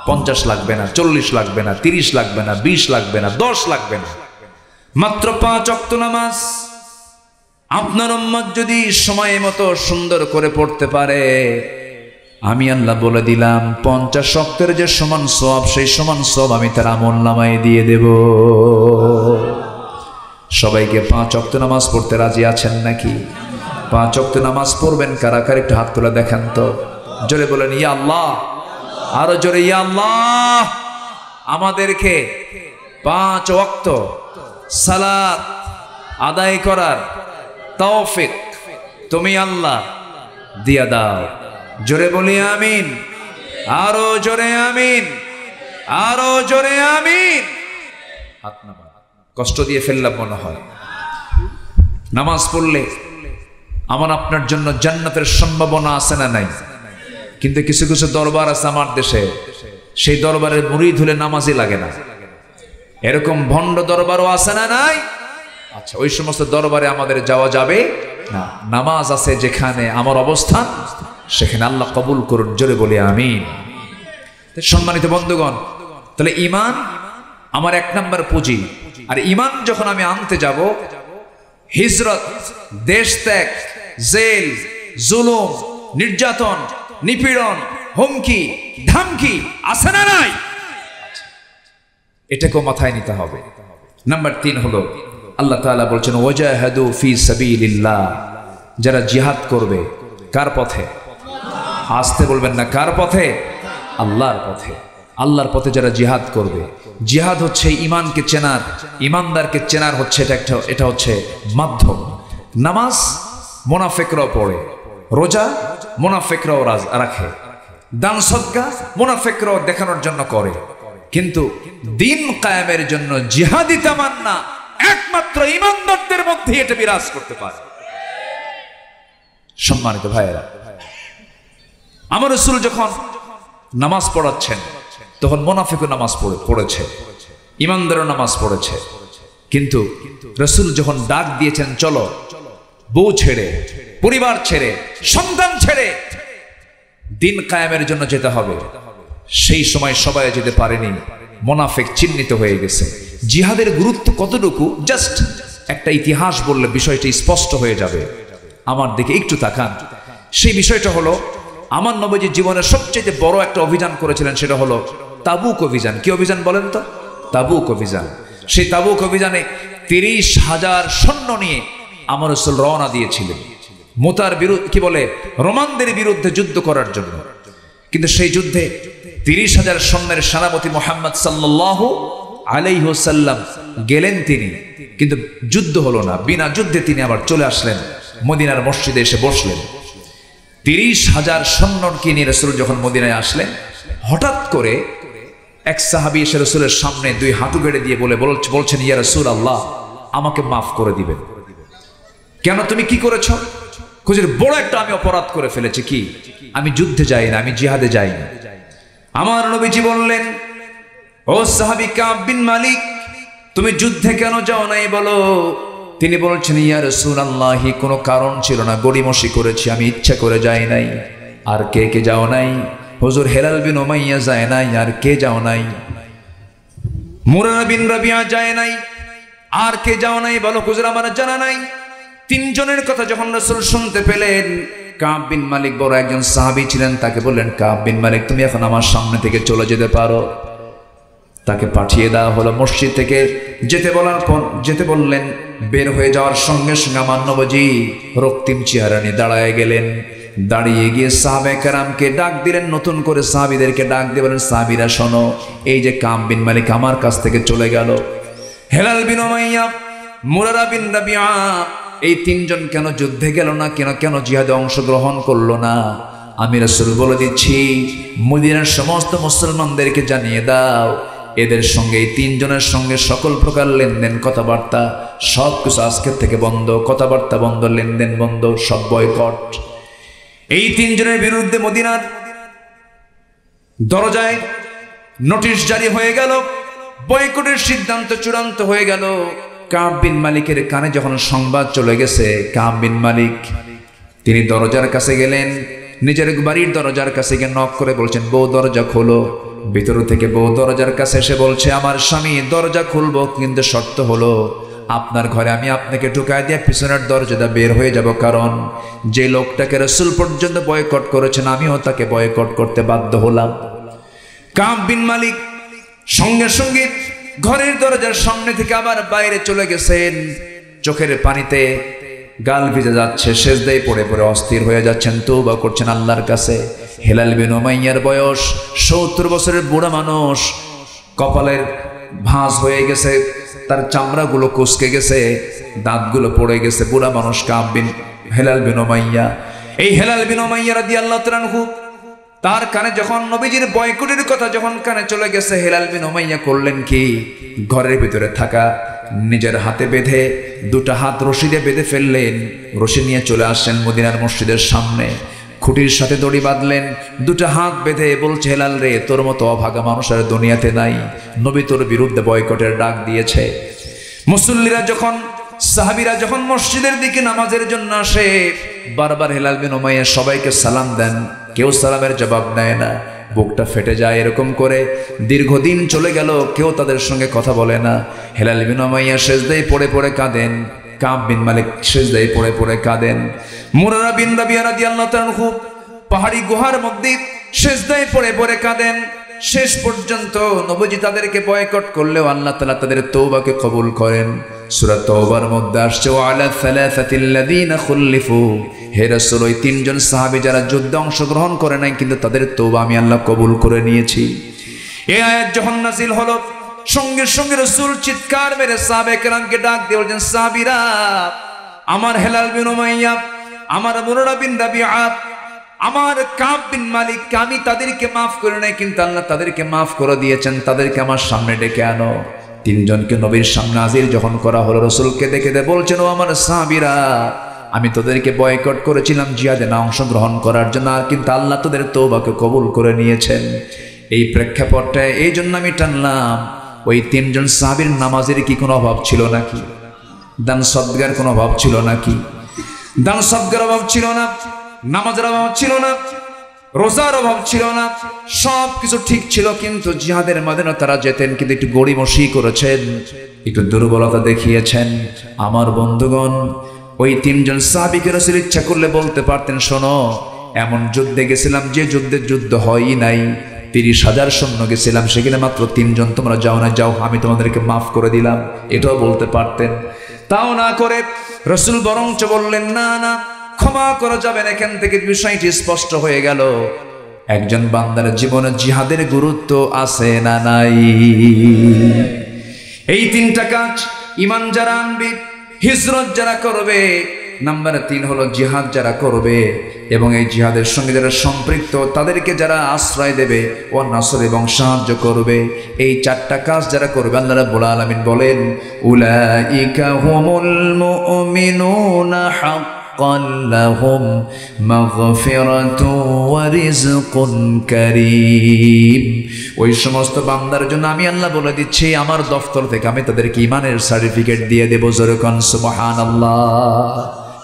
50 লাগবে না, 40 লাগবে না, 30 লাগবে না, 20 লাগবে না, 10 লাগবে না, মাত্র 5 ওয়াক্ত নামাজ। আপনার উম্মত যদি সময় মতো সুন্দর করে পড়তে পারে, আমি আল্লাহ বলে দিলাম 50 ওয়াক্তের যে সমান সওয়াব, সেই সমান সওয়াব আমি তার আমলনামায় দিয়ে দেব। সবাইকে 5 ওয়াক্ত নামাজ পড়তে রাজি আছেন নাকি? 5 ওয়াক্ত নামাজ পড়বেন কারা কারা? একটু হাত তুলে দেখান তো। জোরে বলেন ইয়া আল্লাহ। আরো জোরে ইয়া আল্লাহ। আমাদেরকে 5 ওয়াক্ত সালাত আদায় করার তৌফিক তুমি আল্লাহ দিয়া দাও। জোরে বলি আমিন। আরো জোরে আমিন। আরো জোরে আমিন। হাত নামান। কষ্ট দিয়ে ফেললাম মনে হয়। নামাজ পড়লে আমার আপনার জন্য জান্নাতের সম্ভাবনা আছে না নাই? কিন্তু কিছু কিছু দরবার আছে আমার দেশে, সেই দরবারের মুরিদ হলে নামাজই লাগে না। এরকম ভণ্ড দরবারও আছে না নাই? আচ্ছা, ওই সমস্ত দরবারে আমাদের যাওয়া যাবে না। নামাজ আছে যেখানে আমার অবস্থান, সেখানে আল্লাহ কবুল করুন। জোরে বলি আমিন। সম্মানিত বন্ধুগণ, তাহলে ঈমান আমার 1 নম্বর পুঁজি। আর ঈমান যখন আমি আনতে যাব, হিজরত, দেশ ত্যাগ, জেল, জুলুম, নির্যাতন, নিপীড়ন, হুমকি ধামকি আছে না নাই? এটাকেও মাথায় নিতে হবে। নাম্বার 3 হলো আল্লাহ তাআলা বলছেন ওয়াজাহাদু ফি সাবিলিল্লাহ, যারা জিহাদ করবে। কার পথে? আসতে বলবেন না, কার পথে? আল্লাহর পথে। আল্লাহর পথে যারা জিহাদ করবে। জিহাদ হচ্ছে ঈমানকে চেনার, ঈমানদারকে চেনার হচ্ছে এটা হচ্ছে মাধ্যম। নামাজ মুনাফিকরাও পড়ে, রোজা মুনাফিকরাও রাখে, দান সদকা মুনাফিকরাও দেখানোর জন্য করে, কিন্তু দিন কায়েমের জন্য জিহাদি তামান্না একমাত্র ঈমানদারদের মধ্যে এটা বিরাজ করতে পারে। সম্মানিত ভাইয়েরা, আমার রাসূল যখন নামাজ পড়াচ্ছেন তখন মুনাফিকও নামাজ পড়েছে, ঈমানদারও নামাজ পড়েছে, কিন্তু রাসূল যখন ডাক দিয়েছেন চলো বউ ছেড়ে, পরিবার ছেড়ে, সন্তান ছেড়ে দিন কায়েমের জন্য যেতে হবে, সেই সময় সবাই যেতে পারেনি। মুনাফিক চিহ্নিত হয়ে গেছে। জিহাদের গুরুত্ব কতটুকু জাস্ট একটা ইতিহাস বললে বিষয়টি স্পষ্ট হয়ে যাবে। আমার দিকে একটু তাকান। সেই বিষয়টা হলো আমার নবীজি জীবনের সবচেয়ে বড় একটা অভিযান করেছিলেন, সেটা হলো তাবুক অভিযান। কি অভিযান বলেন তো? তাবুক অভিযান। সেই তাবুক অভিযানে 30,000 সৈন্য নিয়ে আমার রাসূল রওনা দিয়েছিলেন মুতার বিরুদ্ধে, কি বলে, রোমানদের বিরুদ্ধে যুদ্ধ করার জন্য। কিন্তু সেই যুদ্ধে 30,000 সৈন্যের সেনাপতি মুহাম্মদ সাল্লাল্লাহু আলাইহি ওয়াসাল্লাম গেলেন তিনি, কিন্তু যুদ্ধ হলো না। বিনা যুদ্ধে তিনি আবার চলে আসলেন মদিনার মসজিদে এসে বসলেন। 30,000 সৈন্যকে নিয়ে রাসূল যখন মদিনায় আসলেন, হঠাৎ করে এক সাহাবী এসে রাসূলের সামনে 2 হাঁটু গেড়ে দিয়ে বলছেন, ইয়া রাসূলুল্লাহ, আমাকে মাফ করে দিবেন। কেন, তুমি কি করেছো? হুজুর, বড় একটা আমি অপরাধ করে ফেলেছি। কি? আমি যুদ্ধে যাই না, আমি জিহাদে যাই না। আমার নবীজি বললেন, ও সাহাবী কাব বিন মালিক, তুমি যুদ্ধে কেন যাও নাই বলো? তিনি বলছেন, ইয়া রাসূলুল্লাহ, কোনো কারণ ছিল না, গড়িমসি করেছি, আমি ইচ্ছা করে যাই নাই। আর কে কে যাও নাই? হুজুর, হেলাল বিন উমাইয়া যায় নাই। আর কে যাও নাই? মুরারা বিন রাবিয়া যায় নাই। আর কে যাও নাই বলো? হুজুর, আমার জানা নাই। 3 জনের কথা যখন রাসূল শুনতে পেলেন, কাব বিন মালিক বড় একজন সাহাবী ছিলেন, তাকে বললেন, কাব বিন মালিক, তুমি এখন আমার সামনে থেকে চলে যেতে পারো। তাকে পাঠিয়ে দেওয়া হলো। মসজিদ থেকে যেতে বললেন। বের হয়ে যাওয়ার সঙ্গে সঙ্গে আমার নবীজি রক্তিম চেহারা নিয়ে দাঁড়ায় গেলেন। দাঁড়িয়ে গিয়ে সাহাবায়ে কেরামকে ডাক দিলেন, নতুন করে সাহাবীদেরকে ডাক দিয়ে বলেন, সাহাবীরা শোনো, এই যে কাব বিন মালিক আমার কাছ থেকে চলে গেল, হেলাল বিন উমাইয়া, মুরারা বিন রাবিয়া, এই 3 জন কেন যুদ্ধে গেল না? কেন জিহাদে অংশগ্রহণ করলো না? আমি রাসূল বলে দিচ্ছি, মদিনার সমস্ত মুসলমানদেরকে জানিয়ে দাও, এদের সঙ্গে, এই 3 জনের সঙ্গে সকল প্রকার লেনদেন, কথাবার্তা সবকিছু আজকের থেকে বন্ধ। কথাবার্তা বন্ধ, লেনদেন বন্ধ, সব বয়কট। এই 3 জনের বিরুদ্ধে মদিনার দরজায় নোটিশ জারি হয়ে গেল। বয়কটের সিদ্ধান্ত চূড়ান্ত হয়ে গেল। কাব বিন মালিকের কানে যখন সংবাদ চলে গেছে, কাব বিন মালিক তিনি দরজার কাছে গেলেন। নিজের বাড়ির দরজার কাছে গিয়ে নক করে বলছেন, বউ দরজা খোলো। ভিতর থেকে বউ দরজার কাছে এসে বলছে, আমার স্বামী, দরজা খুলবো, কিন্তু শর্ত হলো আপনার ঘরে আমি আপনাকে ঢুকায় দিয়ে পিছনের দরজাটা বের হয়ে যাব, কারণ যে লোকটাকে রাসূল পর্যন্ত বয়কট করেছেন, আমিও তাকে বয়কট করতে বাধ্য হলাম। কাব বিন মালিক সঙ্গে সঙ্গে ঘরের দরজার সামনে থেকে আবার বাইরে চলে গেছেন। চোখের পানিতে গাল ভিজে যাচ্ছে, সেজদায় পড়ে পড়ে অস্থির হয়ে যাচ্ছেন, তওবা করছেন আল্লাহর কাছে। হেলাল বিন উমাইয়ার বয়স 70 বছরের বুড়া মানুষ, কপালের ভাঁজ হয়ে গেছে, তার চামড়াগুলো কুঁচকে গেছে, দাঁতগুলো পড়ে গেছে, বুড়া মানুষ হেলাল বিন উমাইয়া। এই হেলাল বিন উমাইয়া রাদিয়াল্লাহু তাআলা আনহু, তার কানে যখন নবীজির বয়কটের কথা যখন কানে চলে গেছে, হেলাল বিন উমাইয়া করলেন কি, ঘরের ভিতরে থাকা নিজের হাতে বেঁধে 2টা হাত রশি দিয়ে বেঁধে ফেললেন। রশি নিয়ে চলে আসলেন মদিনার মসজিদের সামনে, খুঁটির সাথে দড়ি বাঁধলেন, 2টা হাত বেঁধে বলছে, হেলাল রে, তোর মতো অভাগা মানুষ আর দুনিয়াতে নাই, নবী তোর বিরুদ্ধে বয়কটের ডাক দিয়েছে। মুসল্লিরা যখন, সাহাবীরা যখন মসজিদের দিকে নামাজের জন্য আসে, বারবার হেলাল বিন উমাইয়া সবাইকে সালাম দেন, কেউ সালামের জবাব দেয় না। বুকটা ফেটে যায়। এরকম করে দীর্ঘদিন চলে গেল, কেউ তাদের সঙ্গে কথা বলে না। হেলাল বিন উমাইয়া সেজদায় পড়ে পড়ে কাঁদেন, কাব বিন মালিক সেজদায় পড়ে পড়ে কাঁদেন। মুরারা বিন রাবিয়া রাদিয়াল্লাহু তাআলা আনহু পাহাড়ি গুহার মধ্যে সেজদায় পড়ে পড়ে কাঁদেন। শেষ পর্যন্ত নবীজি তাদেরকে বয়কট করলেও আল্লাহ তাআলা তাদের তওবাকে কবুল করেন। সূরা তওবার মধ্যে আসছে, ওয়া আলা সালাসাতিল্লাযীনা খুল্লিফু, হে রাসূল, ওই 3 জন সাহাবী যারা যুদ্ধে অংশগ্রহণ করে নাই, কিন্তু তাদের তওবা আমি আল্লাহ কবুল করে নিয়েছি। এই আয়াত যখন নাযিল হলো, সঙ্গে সঙ্গে রাসূল চিৎকার মেরে সাহাবায়ে কেরামকে ডাক দিয়ে বলছেন, সাহাবীরা, আমার হেলাল বিন উমাইয়া, আমার মুরারা বিন রাবিয়া, আমার কাব বিন মালিক, আমি তাদেরকে মাফ করে নাই, কিন্তু আল্লাহ তাদেরকে মাফ করে দিয়েছেন, তাদেরকে আমার সামনে ডেকে আনো। 3 জনকে নবীর সামনে হাজির যখন করা হলো, রাসূলকে দেখে বলছেন, ও আমার সাহাবীরা, আমি তোদেরকে বয়কট করেছিলাম জিহাদে না অংশগ্রহণ করার জন্য, কিন্তু আল্লাহ তোদের তওবাকে কবুল করে নিয়েছেন। এই প্রেক্ষাপটটায় এই জন্য আমি টানলাম, ওই 3 জন সাহাবীর নামাজের কি কোনো অভাব ছিল নাকি? দান সদকার কোনো অভাব ছিল নাকি? দান সদকার অভাব ছিল না, নামাজের অভাব ছিল না, রোজার অভাব ছিল না, সব কিছু ঠিক ছিল, কিন্তু জিহাদের ময়দানে তারা যেতেন, কিন্তু একটু গড়িমসি করেছেন, একটু দুর্বলতা দেখিয়েছেন। আমার বন্ধুগণ, ওই 3 জন সাহাবীকে রাসূল ইচ্ছা করলে বলতে পারতেন, শোনো, এমন যুদ্ধে গেছিলাম যে যুদ্ধ হয়ই নাই, 30,000 সৈন্য গেছিলাম, সেখানে মাত্র 3 জন তোমরা যাও না, যাও আমি তোমাদেরকে মাফ করে দিলাম, এটাও বলতে পারতেন। তাও না করে রাসূল বরঞ্চ বললেন, না না, ক্ষমা করা যাবে না। এখান থেকে বিষয়টি স্পষ্ট হয়ে গেল, একজন বান্দার জীবনে জিহাদের গুরুত্ব আছে না নাই। এই 3টা কাজ ঈমান যারা আনবে, হিজরত যারা করবে, নাম্বার 3 হলো জিহাদ যারা করবে, এবং এই জিহাদের সঙ্গে যারা সম্পৃক্ত তাদেরকে যারা আশ্রয় দেবে ও নাসর এবং সাহায্য করবে, এই 4টা কাজ যারা করবে, আল্লাহ রাব্বুল আলামিন বলেন, উলাইকা হুমুল মুমিনুনা হাক্কান লাহুম মাগফিরাতু ওয়া রিজকুন কারীম। ওই সমস্ত বান্দার জন্য আমি আল্লাহ বলে দিচ্ছি, আমার দফতর থেকে আমি তাদেরকে ঈমানের সার্টিফিকেট দিয়ে দেব। জোরে কোন সুবহানাল্লাহ।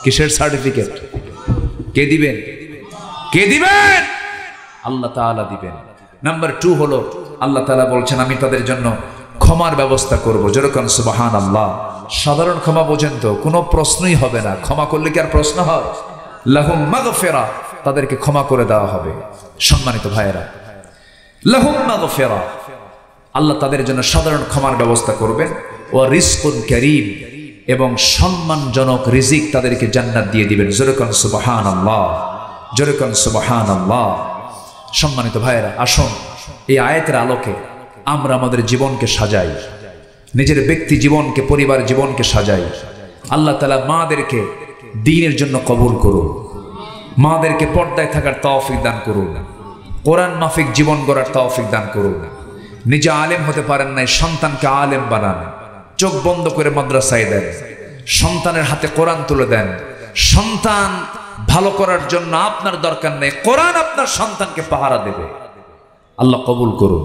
কিসের সার্টিফিকেট? কে দিবেন? কে দিবেন? আল্লাহ তাআলা দিবেন। নাম্বার 2 হলো আল্লাহ তাআলা বলছেন, আমি তাদের জন্য ক্ষমার ব্যবস্থা করব। জোরে কোন সুবহানাল্লাহ। সাধারণ ক্ষমা বোঝেন তো, কোনো প্রশ্নই হবে না। ক্ষমা করলে কি আর প্রশ্ন হয়? লাহুম মাগফিরা, তাদেরকে ক্ষমা করে দেওয়া হবে। সম্মানিত ভাইয়েরা, লাহুম মাগফিরা, আল্লাহ তাদের জন্য সাধারণ ক্ষমার ব্যবস্থা করবেন। ও রিজকুন কারীম, এবং সম্মানজনক রিজিক তাদেরকে জান্নাত দিয়ে দিবেন। জোরে কোন সুবহানাল্লাহ, জোরে কোন সুবহানাল্লাহ। সম্মানিত ভাইয়েরা, আসুন এই আয়াতের আলোকে আমরা আমাদের জীবনকে সাজাই, নিজের ব্যক্তি জীবনকে, পরিবার জীবনকে সাজাই। আল্লাহ তাআলা মাদেরকে দ্বীনের জন্য কবুল করুন, মাদেরকে পর্দায় থাকার তৌফিক দান করুন, কোরআন মাফিক জীবন গড়ার তৌফিক দান করুন। নিজে আলেম হতে পারেন নাই, সন্তানকে আলেম বানান, চোখ বন্ধ করে মাদ্রাসায় দেন, সন্তানের হাতে কোরআন তুলে দেন। সন্তান ভালো করার জন্য আপনার দরকার নেই, কোরআন আপনার সন্তানকে পাহারা দেবে। আল্লাহ কবুল করুন।